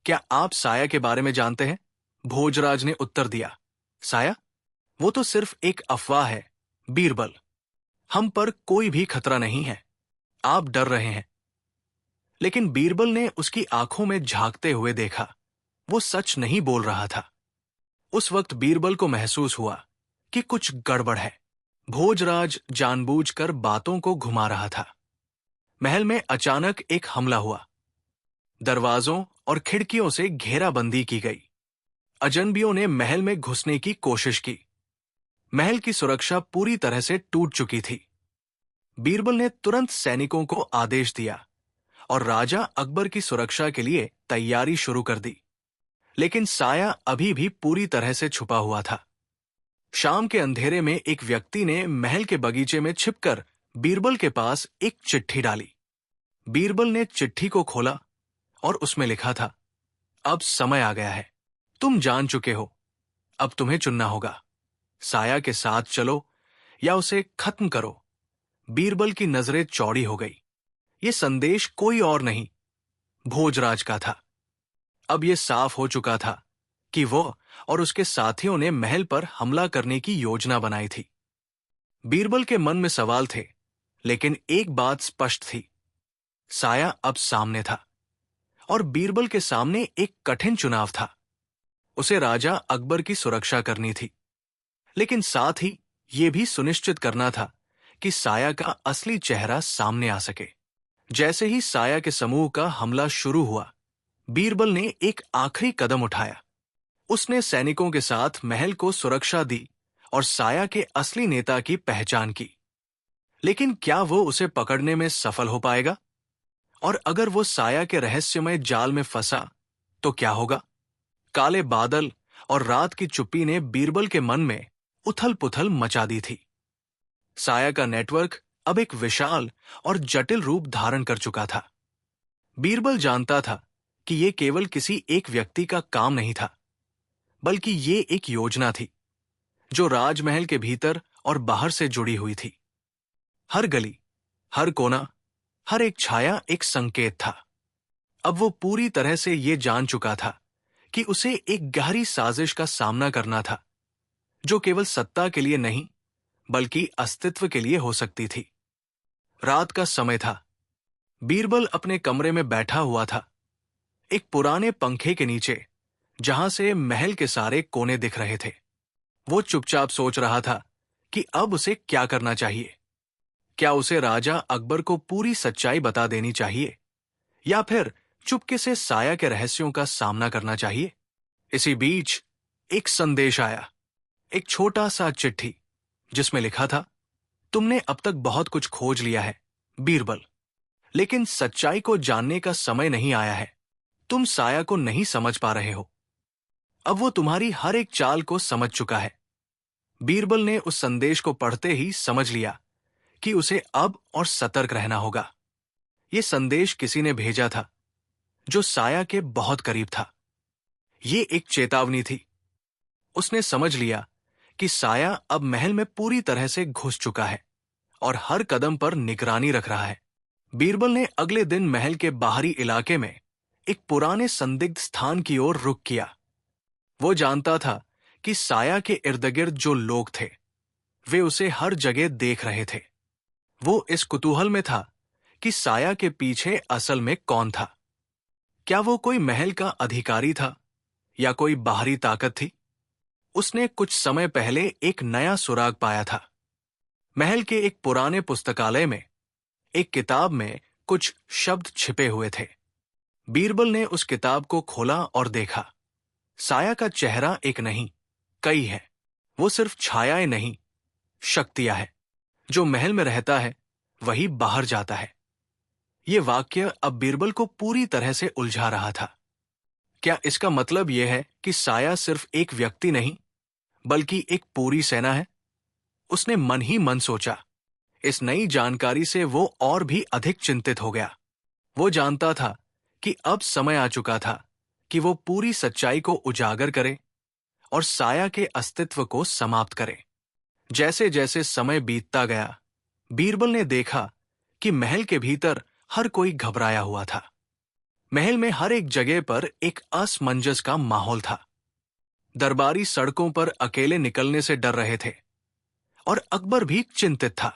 क्या आप साया के बारे में जानते हैं? भोजराज ने उत्तर दिया, साया? वो तो सिर्फ एक अफवाह है बीरबल। हम पर कोई भी खतरा नहीं है। आप डर रहे हैं। लेकिन बीरबल ने उसकी आंखों में झांकते हुए देखा। वो सच नहीं बोल रहा था। उस वक्त बीरबल को महसूस हुआ कि कुछ गड़बड़ है। भोजराज जानबूझकर बातों को घुमा रहा था। महल में अचानक एक हमला हुआ। दरवाजों और खिड़कियों से घेराबंदी की गई। अजनबियों ने महल में घुसने की कोशिश की। महल की सुरक्षा पूरी तरह से टूट चुकी थी। बीरबल ने तुरंत सैनिकों को आदेश दिया और राजा अकबर की सुरक्षा के लिए तैयारी शुरू कर दी। लेकिन साया अभी भी पूरी तरह से छुपा हुआ था। शाम के अंधेरे में एक व्यक्ति ने महल के बगीचे में छिपकर बीरबल के पास एक चिट्ठी डाली। बीरबल ने चिट्ठी को खोला और उसमें लिखा था, अब समय आ गया है। तुम जान चुके हो। अब तुम्हें चुनना होगा। साया के साथ चलो या उसे खत्म करो। बीरबल की नजरें चौड़ी हो गई। ये संदेश कोई और नहीं, भोजराज का था। अब यह साफ हो चुका था कि वो और उसके साथियों ने महल पर हमला करने की योजना बनाई थी। बीरबल के मन में सवाल थे, लेकिन एक बात स्पष्ट थी, साया अब सामने था और बीरबल के सामने एक कठिन चुनाव था। उसे राजा अकबर की सुरक्षा करनी थी, लेकिन साथ ही यह भी सुनिश्चित करना था कि साया का असली चेहरा सामने आ सके। जैसे ही साया के समूह का हमला शुरू हुआ, बीरबल ने एक आखिरी कदम उठाया। उसने सैनिकों के साथ महल को सुरक्षा दी और साया के असली नेता की पहचान की। लेकिन क्या वो उसे पकड़ने में सफल हो पाएगा? और अगर वो साया के रहस्यमय जाल में फंसा तो क्या होगा? काले बादल और रात की चुप्पी ने बीरबल के मन में उथल-पुथल मचा दी थी। साया का नेटवर्क अब एक विशाल और जटिल रूप धारण कर चुका था। बीरबल जानता था कि यह केवल किसी एक व्यक्ति का काम नहीं था, बल्कि ये एक योजना थी जो राजमहल के भीतर और बाहर से जुड़ी हुई थी। हर गली, हर कोना, हर एक छाया एक संकेत था। अब वो पूरी तरह से ये जान चुका था कि उसे एक गहरी साजिश का सामना करना था, जो केवल सत्ता के लिए नहीं, बल्कि अस्तित्व के लिए हो सकती थी। रात का समय था। बीरबल अपने कमरे में बैठा हुआ था, एक पुराने पंखे के नीचे, जहां से महल के सारे कोने दिख रहे थे। वो चुपचाप सोच रहा था कि अब उसे क्या करना चाहिए। क्या उसे राजा अकबर को पूरी सच्चाई बता देनी चाहिए या फिर चुपके से साया के रहस्यों का सामना करना चाहिए? इसी बीच एक संदेश आया, एक छोटा सा चिट्ठी जिसमें लिखा था, तुमने अब तक बहुत कुछ खोज लिया है बीरबल, लेकिन सच्चाई को जानने का समय नहीं आया है। तुम साया को नहीं समझ पा रहे हो। अब वो तुम्हारी हर एक चाल को समझ चुका है। बीरबल ने उस संदेश को पढ़ते ही समझ लिया कि उसे अब और सतर्क रहना होगा। ये संदेश किसी ने भेजा था जो साया के बहुत करीब था। ये एक चेतावनी थी। उसने समझ लिया कि साया अब महल में पूरी तरह से घुस चुका है और हर कदम पर निगरानी रख रहा है। बीरबल ने अगले दिन महल के बाहरी इलाके में एक पुराने संदिग्ध स्थान की ओर रुख किया। वो जानता था कि साया के इर्द-गिर्द जो लोग थे, वे उसे हर जगह देख रहे थे। वो इस कुतूहल में था कि साया के पीछे असल में कौन था। क्या वो कोई महल का अधिकारी था या कोई बाहरी ताकत थी? उसने कुछ समय पहले एक नया सुराग पाया था। महल के एक पुराने पुस्तकालय में एक किताब में कुछ शब्द छिपे हुए थे। बीरबल ने उस किताब को खोला और देखा। साया का चेहरा एक नहीं, कई है। वो सिर्फ छायाएं नहीं, शक्तियां है। जो महल में रहता है वही बाहर जाता है। ये वाक्य अब बीरबल को पूरी तरह से उलझा रहा था। क्या इसका मतलब यह है कि साया सिर्फ एक व्यक्ति नहीं, बल्कि एक पूरी सेना है? उसने मन ही मन सोचा। इस नई जानकारी से वो और भी अधिक चिंतित हो गया। वो जानता था कि अब समय आ चुका था कि वो पूरी सच्चाई को उजागर करे और साया के अस्तित्व को समाप्त करे। जैसे जैसे समय बीतता गया, बीरबल ने देखा कि महल के भीतर हर कोई घबराया हुआ था। महल में हर एक जगह पर एक असमंजस का माहौल था। दरबारी सड़कों पर अकेले निकलने से डर रहे थे और अकबर भी चिंतित था।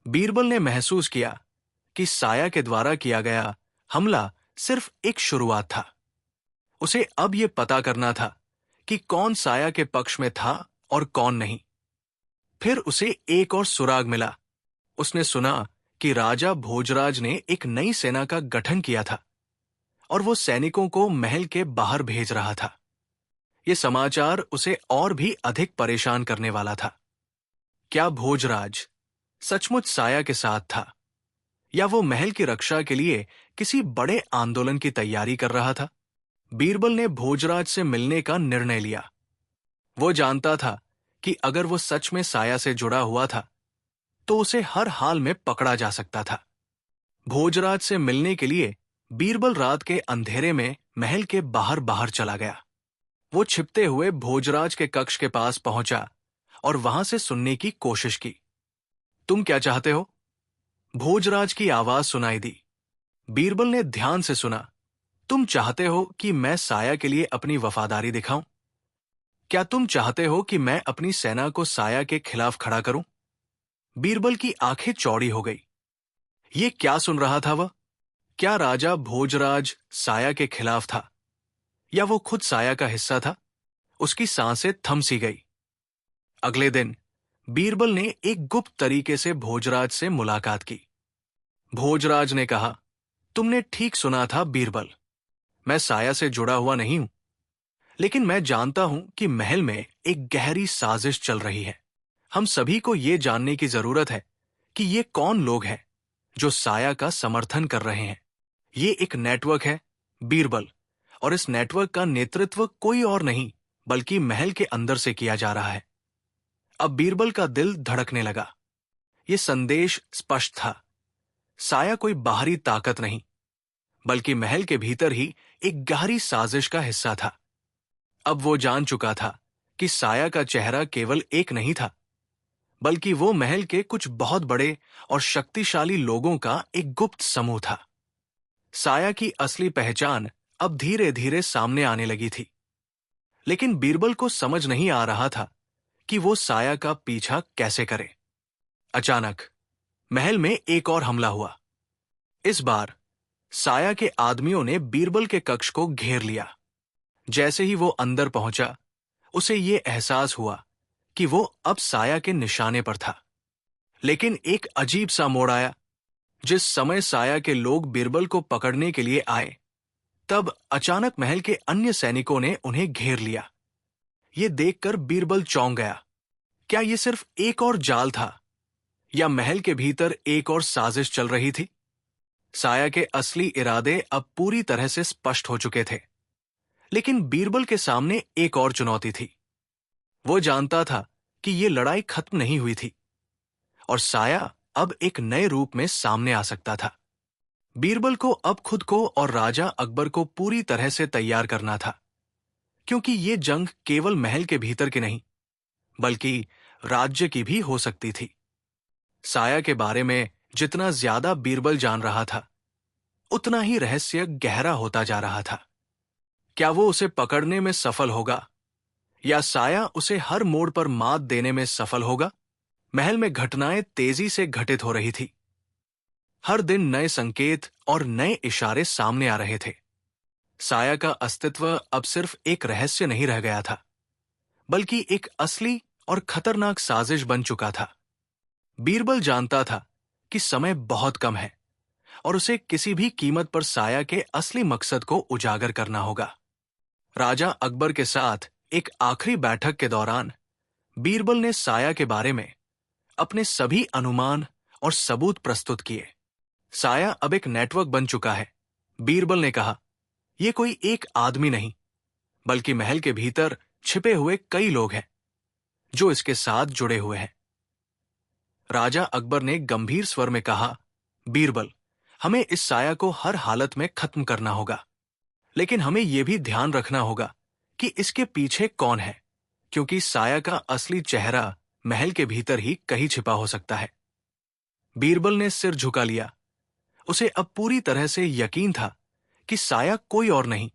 बीरबल ने महसूस किया कि साया के द्वारा किया गया हमला सिर्फ एक शुरुआत था। उसे अब यह पता करना था कि कौन साया के पक्ष में था और कौन नहीं। फिर उसे एक और सुराग मिला। उसने सुना कि राजा भोजराज ने एक नई सेना का गठन किया था और वो सैनिकों को महल के बाहर भेज रहा था। ये समाचार उसे और भी अधिक परेशान करने वाला था। क्या भोजराज सचमुच साया के साथ था, या वो महल की रक्षा के लिए किसी बड़े आंदोलन की तैयारी कर रहा था? बीरबल ने भोजराज से मिलने का निर्णय लिया। वो जानता था कि अगर वो सच में साया से जुड़ा हुआ था तो उसे हर हाल में पकड़ा जा सकता था। भोजराज से मिलने के लिए बीरबल रात के अंधेरे में महल के बाहर बाहर चला गया। वो छिपते हुए भोजराज के कक्ष के पास पहुंचा और वहां से सुनने की कोशिश की। तुम क्या चाहते हो? भोजराज की आवाज सुनाई दी। बीरबल ने ध्यान से सुना। तुम चाहते हो कि मैं साया के लिए अपनी वफादारी दिखाऊं? क्या तुम चाहते हो कि मैं अपनी सेना को साया के खिलाफ खड़ा करूं? बीरबल की आंखें चौड़ी हो गई। ये क्या सुन रहा था वह? क्या राजा भोजराज साया के खिलाफ था, या वो खुद साया का हिस्सा था? उसकी सांसें थम सी गई। अगले दिन बीरबल ने एक गुप्त तरीके से भोजराज से मुलाकात की। भोजराज ने कहा, तुमने ठीक सुना था बीरबल, मैं साया से जुड़ा हुआ नहीं हूं, लेकिन मैं जानता हूं कि महल में एक गहरी साजिश चल रही है। हम सभी को यह जानने की जरूरत है कि ये कौन लोग हैं जो साया का समर्थन कर रहे हैं। ये एक नेटवर्क है, बीरबल, और इस नेटवर्क का नेतृत्व कोई और नहीं बल्कि महल के अंदर से किया जा रहा है। अब बीरबल का दिल धड़कने लगा। यह संदेश स्पष्ट था। साया कोई बाहरी ताकत नहीं, बल्कि महल के भीतर ही एक गहरी साजिश का हिस्सा था। अब वो जान चुका था कि साया का चेहरा केवल एक नहीं था, बल्कि वो महल के कुछ बहुत बड़े और शक्तिशाली लोगों का एक गुप्त समूह था। साया की असली पहचान अब धीरे धीरे सामने आने लगी थी, लेकिन बीरबल को समझ नहीं आ रहा था कि वो साया का पीछा कैसे करे। अचानक महल में एक और हमला हुआ। इस बार साया के आदमियों ने बीरबल के कक्ष को घेर लिया। जैसे ही वो अंदर पहुंचा, उसे ये एहसास हुआ कि वो अब साया के निशाने पर था। लेकिन एक अजीब सा मोड़ आया। जिस समय साया के लोग बीरबल को पकड़ने के लिए आए, तब अचानक महल के अन्य सैनिकों ने उन्हें घेर लिया। ये देखकर बीरबल चौंक गया। क्या ये सिर्फ एक और जाल था, या महल के भीतर एक और साजिश चल रही थी? साया के असली इरादे अब पूरी तरह से स्पष्ट हो चुके थे, लेकिन बीरबल के सामने एक और चुनौती थी। वो जानता था कि ये लड़ाई खत्म नहीं हुई थी और साया अब एक नए रूप में सामने आ सकता था। बीरबल को अब खुद को और राजा अकबर को पूरी तरह से तैयार करना था, क्योंकि ये जंग केवल महल के भीतर की नहीं, बल्कि राज्य की भी हो सकती थी। साया के बारे में जितना ज्यादा बीरबल जान रहा था, उतना ही रहस्य गहरा होता जा रहा था। क्या वो उसे पकड़ने में सफल होगा, या साया उसे हर मोड़ पर मात देने में सफल होगा? महल में घटनाएं तेजी से घटित हो रही थी। हर दिन नए संकेत और नए इशारे सामने आ रहे थे। साया का अस्तित्व अब सिर्फ एक रहस्य नहीं रह गया था, बल्कि एक असली और खतरनाक साजिश बन चुका था। बीरबल जानता था कि समय बहुत कम है और उसे किसी भी कीमत पर साया के असली मकसद को उजागर करना होगा। राजा अकबर के साथ एक आखिरी बैठक के दौरान बीरबल ने साया के बारे में अपने सभी अनुमान और सबूत प्रस्तुत किए। साया अब एक नेटवर्क बन चुका है, बीरबल ने कहा। यह कोई एक आदमी नहीं, बल्कि महल के भीतर छिपे हुए कई लोग हैं जो इसके साथ जुड़े हुए हैं। राजा अकबर ने गंभीर स्वर में कहा, बीरबल, हमें इस साया को हर हालत में खत्म करना होगा, लेकिन हमें यह भी ध्यान रखना होगा कि इसके पीछे कौन है, क्योंकि साया का असली चेहरा महल के भीतर ही कहीं छिपा हो सकता है। बीरबल ने सिर झुका लिया। उसे अब पूरी तरह से यकीन था कि साया कोई और नहीं,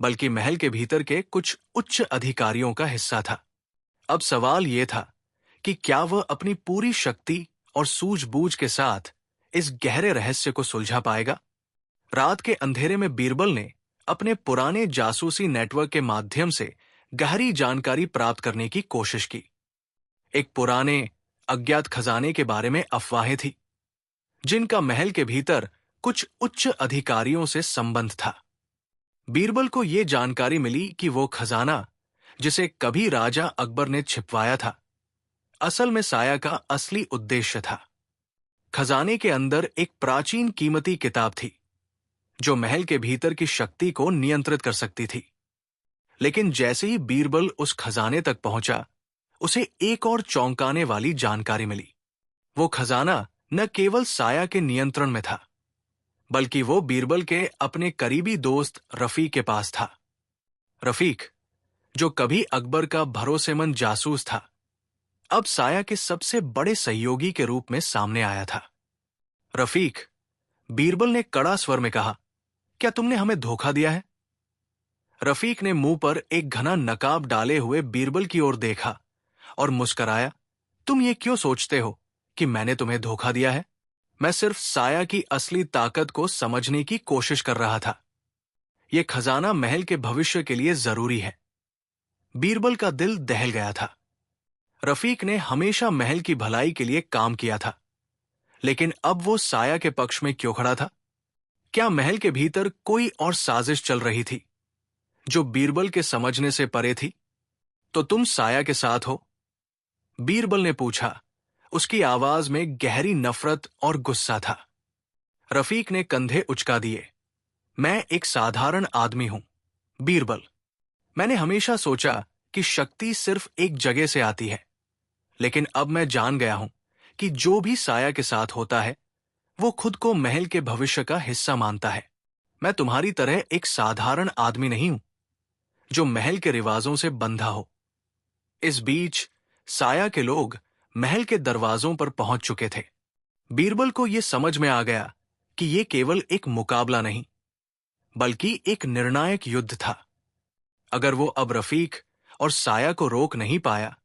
बल्कि महल के भीतर के कुछ उच्च अधिकारियों का हिस्सा था। अब सवाल यह था कि क्या वह अपनी पूरी शक्ति और सूझबूझ के साथ इस गहरे रहस्य को सुलझा पाएगा। रात के अंधेरे में बीरबल ने अपने पुराने जासूसी नेटवर्क के माध्यम से गहरी जानकारी प्राप्त करने की कोशिश की। एक पुराने अज्ञात खजाने के बारे में अफवाहें थी, जिनका महल के भीतर कुछ उच्च अधिकारियों से संबंध था। बीरबल को यह जानकारी मिली कि वो खजाना, जिसे कभी राजा अकबर ने छिपवाया था, असल में साया का असली उद्देश्य था। खजाने के अंदर एक प्राचीन कीमती किताब थी, जो महल के भीतर की शक्ति को नियंत्रित कर सकती थी। लेकिन जैसे ही बीरबल उस खजाने तक पहुंचा, उसे एक और चौंकाने वाली जानकारी मिली। वो खजाना न केवल साया के नियंत्रण में था, बल्कि वो बीरबल के अपने करीबी दोस्त रफीक के पास था। रफीक, जो कभी अकबर का भरोसेमंद जासूस था, अब साया के सबसे बड़े सहयोगी के रूप में सामने आया था। रफीक, बीरबल ने कड़ा स्वर में कहा, क्या तुमने हमें धोखा दिया है? रफीक ने मुंह पर एक घना नकाब डाले हुए बीरबल की ओर देखा और मुस्कराया। तुम ये क्यों सोचते हो कि मैंने तुम्हें धोखा दिया है? मैं सिर्फ साया की असली ताकत को समझने की कोशिश कर रहा था। यह खजाना महल के भविष्य के लिए जरूरी है। बीरबल का दिल दहल गया था। रफीक ने हमेशा महल की भलाई के लिए काम किया था, लेकिन अब वो साया के पक्ष में क्यों खड़ा था? क्या महल के भीतर कोई और साजिश चल रही थी, जो बीरबल के समझने से परे थी? तो तुम साया के साथ हो? बीरबल ने पूछा। उसकी आवाज में गहरी नफरत और गुस्सा था। रफीक ने कंधे उचका दिए। मैं एक साधारण आदमी हूं, बीरबल। मैंने हमेशा सोचा कि शक्ति सिर्फ एक जगह से आती है, लेकिन अब मैं जान गया हूं कि जो भी साया के साथ होता है, वो खुद को महल के भविष्य का हिस्सा मानता है। मैं तुम्हारी तरह एक साधारण आदमी नहीं हूं, जो महल के रिवाजों से बंधा हो। इस बीच साया के लोग महल के दरवाजों पर पहुंच चुके थे। बीरबल को यह समझ में आ गया कि यह केवल एक मुकाबला नहीं, बल्कि एक निर्णायक युद्ध था। अगर वो अब रफीक और साया को रोक नहीं पाया,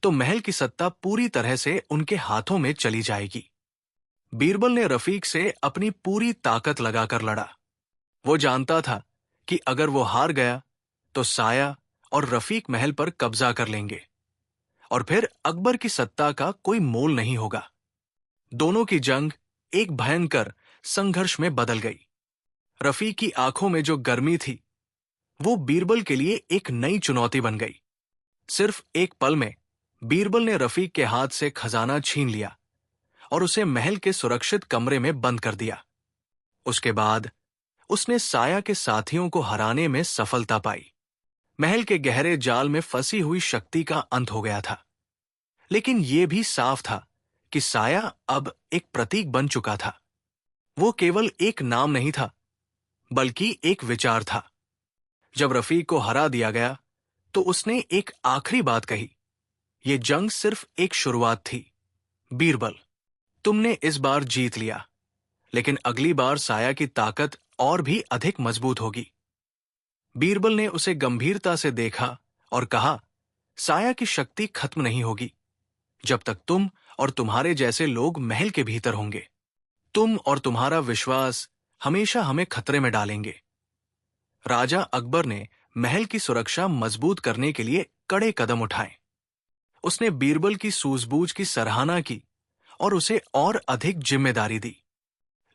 तो महल की सत्ता पूरी तरह से उनके हाथों में चली जाएगी। बीरबल ने रफीक से अपनी पूरी ताकत लगाकर लड़ा। वो जानता था कि अगर वो हार गया, तो साया और रफीक महल पर कब्जा कर लेंगे, और फिर अकबर की सत्ता का कोई मोल नहीं होगा। दोनों की जंग एक भयंकर संघर्ष में बदल गई। रफीक की आंखों में जो गर्मी थी, वो बीरबल के लिए एक नई चुनौती बन गई। सिर्फ एक पल में बीरबल ने रफीक के हाथ से खजाना छीन लिया और उसे महल के सुरक्षित कमरे में बंद कर दिया। उसके बाद उसने साया के साथियों को हराने में सफलता पाई। महल के गहरे जाल में फंसी हुई शक्ति का अंत हो गया था। लेकिन यह भी साफ था कि साया अब एक प्रतीक बन चुका था। वो केवल एक नाम नहीं था, बल्कि एक विचार था। जब रफीक को हरा दिया गया, तो उसने एक आखिरी बात कही। यह जंग सिर्फ एक शुरुआत थी। बीरबल, तुमने इस बार जीत लिया, लेकिन अगली बार साया की ताकत और भी अधिक मजबूत होगी। बीरबल ने उसे गंभीरता से देखा और कहा, साया की शक्ति खत्म नहीं होगी जब तक तुम और तुम्हारे जैसे लोग महल के भीतर होंगे। तुम और तुम्हारा विश्वास हमेशा हमें खतरे में डालेंगे। राजा अकबर ने महल की सुरक्षा मजबूत करने के लिए कड़े कदम उठाए। उसने बीरबल की सूझबूझ की सराहना की और उसे और अधिक जिम्मेदारी दी।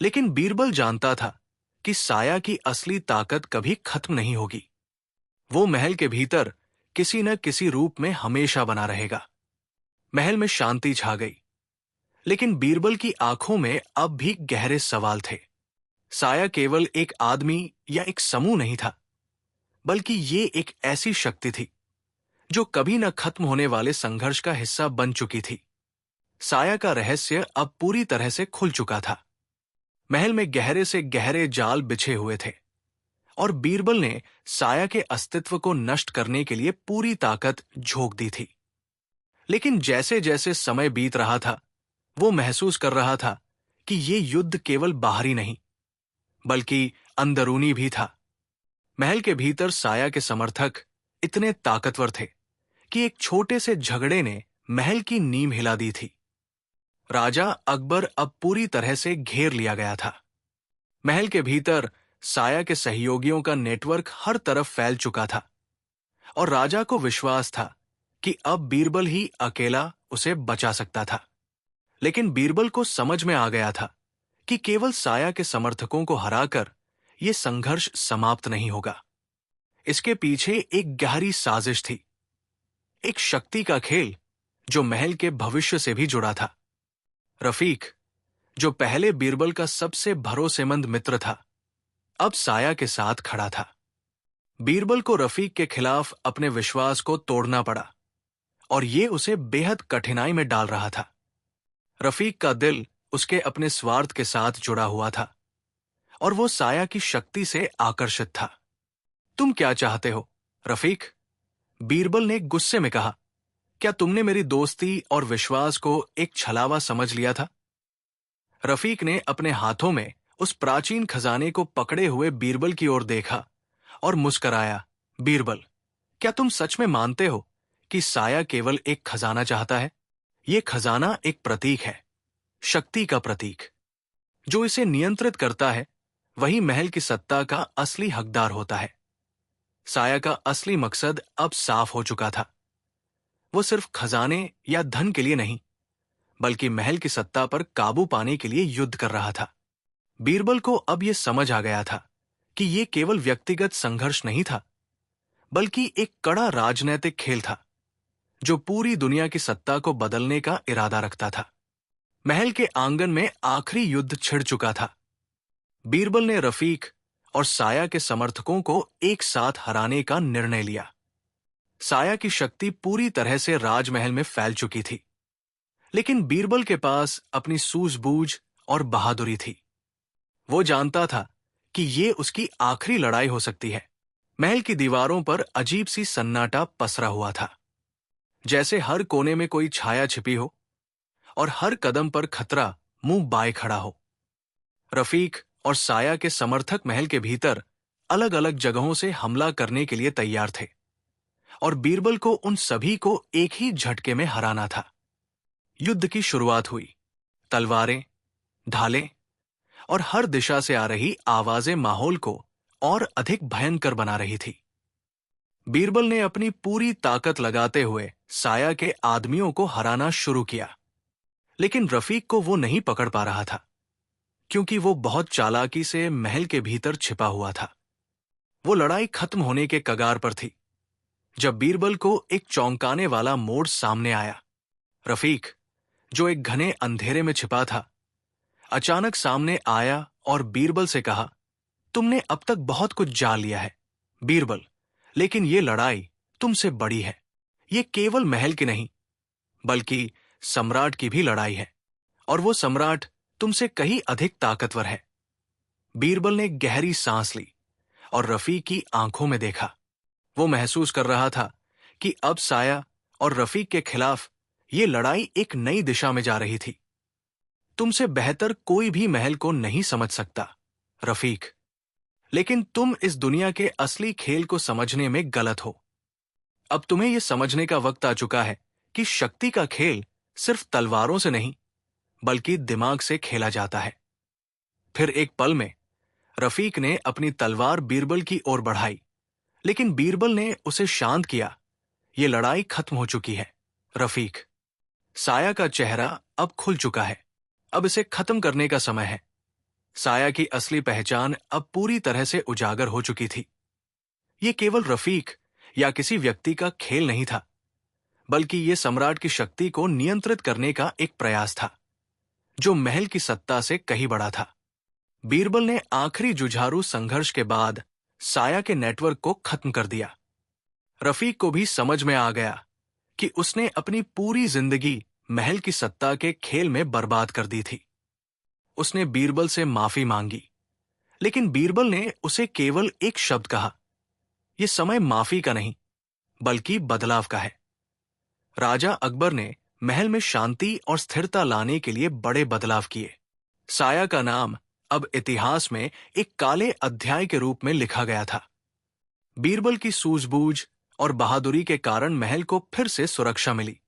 लेकिन बीरबल जानता था कि साया की असली ताकत कभी खत्म नहीं होगी। वो महल के भीतर किसी न किसी रूप में हमेशा बना रहेगा। महल में शांति छा गई, लेकिन बीरबल की आंखों में अब भी गहरे सवाल थे। साया केवल एक आदमी या एक समूह नहीं था, बल्कि ये एक ऐसी शक्ति थी जो कभी न खत्म होने वाले संघर्ष का हिस्सा बन चुकी थी। साया का रहस्य अब पूरी तरह से खुल चुका था। महल में गहरे से गहरे जाल बिछे हुए थे और बीरबल ने साया के अस्तित्व को नष्ट करने के लिए पूरी ताकत झोंक दी थी। लेकिन जैसे जैसे समय बीत रहा था, वो महसूस कर रहा था कि ये युद्ध केवल बाहरी नहीं, बल्कि अंदरूनी भी था। महल के भीतर साया के समर्थक इतने ताकतवर थे कि एक छोटे से झगड़े ने महल की नींव हिला दी थी। राजा अकबर अब पूरी तरह से घेर लिया गया था। महल के भीतर साया के सहयोगियों का नेटवर्क हर तरफ फैल चुका था और राजा को विश्वास था कि अब बीरबल ही अकेला उसे बचा सकता था। लेकिन बीरबल को समझ में आ गया था कि केवल साया के समर्थकों को हराकर यह संघर्ष समाप्त नहीं होगा। इसके पीछे एक गहरी साजिश थी, एक शक्ति का खेल जो महल के भविष्य से भी जुड़ा था। रफीक, जो पहले बीरबल का सबसे भरोसेमंद मित्र था, अब साया के साथ खड़ा था। बीरबल को रफीक के खिलाफ अपने विश्वास को तोड़ना पड़ा और यह उसे बेहद कठिनाई में डाल रहा था। रफीक का दिल उसके अपने स्वार्थ के साथ जुड़ा हुआ था और वो साया की शक्ति से आकर्षित था। तुम क्या चाहते हो, रफीक? बीरबल ने गुस्से में कहा। क्या तुमने मेरी दोस्ती और विश्वास को एक छलावा समझ लिया था? रफीक ने अपने हाथों में उस प्राचीन खजाने को पकड़े हुए बीरबल की ओर देखा और मुस्कराया। बीरबल, क्या तुम सच में मानते हो कि साया केवल एक खजाना चाहता है? यह खजाना एक प्रतीक है, शक्ति का प्रतीक। जो इसे नियंत्रित करता है वही महल की सत्ता का असली हकदार होता है। साया का असली मकसद अब साफ हो चुका था। वो सिर्फ खजाने या धन के लिए नहीं, बल्कि महल की सत्ता पर काबू पाने के लिए युद्ध कर रहा था। बीरबल को अब यह समझ आ गया था कि यह केवल व्यक्तिगत संघर्ष नहीं था, बल्कि एक कड़ा राजनैतिक खेल था जो पूरी दुनिया की सत्ता को बदलने का इरादा रखता था। महल के आंगन में आखिरी युद्ध छिड़ चुका था। बीरबल ने रफीक और साया के समर्थकों को एक साथ हराने का निर्णय लिया। साया की शक्ति पूरी तरह से राजमहल में फैल चुकी थी, लेकिन बीरबल के पास अपनी सूझबूझ और बहादुरी थी। वो जानता था कि ये उसकी आखिरी लड़ाई हो सकती है। महल की दीवारों पर अजीब सी सन्नाटा पसरा हुआ था, जैसे हर कोने में कोई छाया छिपी हो और हर कदम पर खतरा मुंह बाए खड़ा हो। रफीक और साया के समर्थक महल के भीतर अलग अलग जगहों से हमला करने के लिए तैयार थे और बीरबल को उन सभी को एक ही झटके में हराना था। युद्ध की शुरुआत हुई। तलवारें, ढालें और हर दिशा से आ रही आवाजें माहौल को और अधिक भयंकर बना रही थी। बीरबल ने अपनी पूरी ताकत लगाते हुए साया के आदमियों को हराना शुरू किया, लेकिन रफीक को वो नहीं पकड़ पा रहा था, क्योंकि वो बहुत चालाकी से महल के भीतर छिपा हुआ था। वो लड़ाई खत्म होने के कगार पर थी जब बीरबल को एक चौंकाने वाला मोड़ सामने आया। रफीक, जो एक घने अंधेरे में छिपा था, अचानक सामने आया और बीरबल से कहा, तुमने अब तक बहुत कुछ जान लिया है बीरबल, लेकिन ये लड़ाई तुमसे बड़ी है। ये केवल महल की नहीं, बल्कि सम्राट की भी लड़ाई है, और वो सम्राट तुमसे कहीं अधिक ताकतवर है। बीरबल ने गहरी सांस ली और रफीक की आंखों में देखा। वो महसूस कर रहा था कि अब साया और रफीक के खिलाफ ये लड़ाई एक नई दिशा में जा रही थी। तुमसे बेहतर कोई भी महल को नहीं समझ सकता, रफीक, लेकिन तुम इस दुनिया के असली खेल को समझने में गलत हो। अब तुम्हें यह समझने का वक्त आ चुका है कि शक्ति का खेल सिर्फ तलवारों से नहीं, बल्कि दिमाग से खेला जाता है। फिर एक पल में रफीक ने अपनी तलवार बीरबल की ओर बढ़ाई, लेकिन बीरबल ने उसे शांत किया। यह लड़ाई खत्म हो चुकी है, रफीक। साया का चेहरा अब खुल चुका है। अब इसे खत्म करने का समय है। साया की असली पहचान अब पूरी तरह से उजागर हो चुकी थी। यह केवल रफीक या किसी व्यक्ति का खेल नहीं था, बल्कि यह सम्राट की शक्ति को नियंत्रित करने का एक प्रयास था, जो महल की सत्ता से कहीं बड़ा था। बीरबल ने आखिरी जुझारू संघर्ष के बाद साया के नेटवर्क को खत्म कर दिया। रफीक को भी समझ में आ गया कि उसने अपनी पूरी जिंदगी महल की सत्ता के खेल में बर्बाद कर दी थी। उसने बीरबल से माफी मांगी, लेकिन बीरबल ने उसे केवल एक शब्द कहा, यह समय माफी का नहीं बल्कि बदलाव का है। राजा अकबर ने महल में शांति और स्थिरता लाने के लिए बड़े बदलाव किए। साया का नाम अब इतिहास में एक काले अध्याय के रूप में लिखा गया था। बीरबल की सूझबूझ और बहादुरी के कारण महल को फिर से सुरक्षा मिली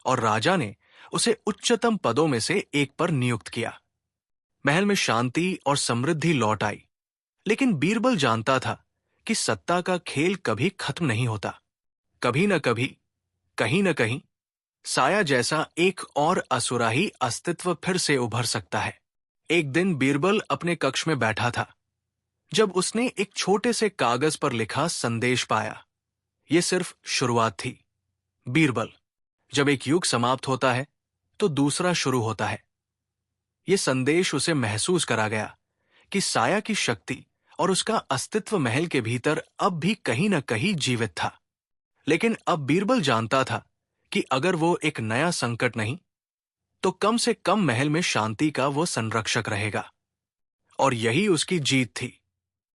और राजा ने उसे उच्चतम पदों में से एक पर नियुक्त किया। महल में शांति और समृद्धि लौट आई, लेकिन बीरबल जानता था कि सत्ता का खेल कभी खत्म नहीं होता। कभी न कभी, कहीं न कहीं साया जैसा एक और असुराही अस्तित्व फिर से उभर सकता है। एक दिन बीरबल अपने कक्ष में बैठा था जब उसने एक छोटे से कागज पर लिखा संदेश पाया। यह सिर्फ शुरुआत थी। बीरबल, जब एक युग समाप्त होता है तो दूसरा शुरू होता है। यह संदेश उसे महसूस करा गया कि साया की शक्ति और उसका अस्तित्व महल के भीतर अब भी कहीं न कहीं जीवित था। लेकिन अब बीरबल जानता था कि अगर वो एक नया संकट नहीं, तो कम से कम महल में शांति का वो संरक्षक रहेगा। और यही उसकी जीत थी।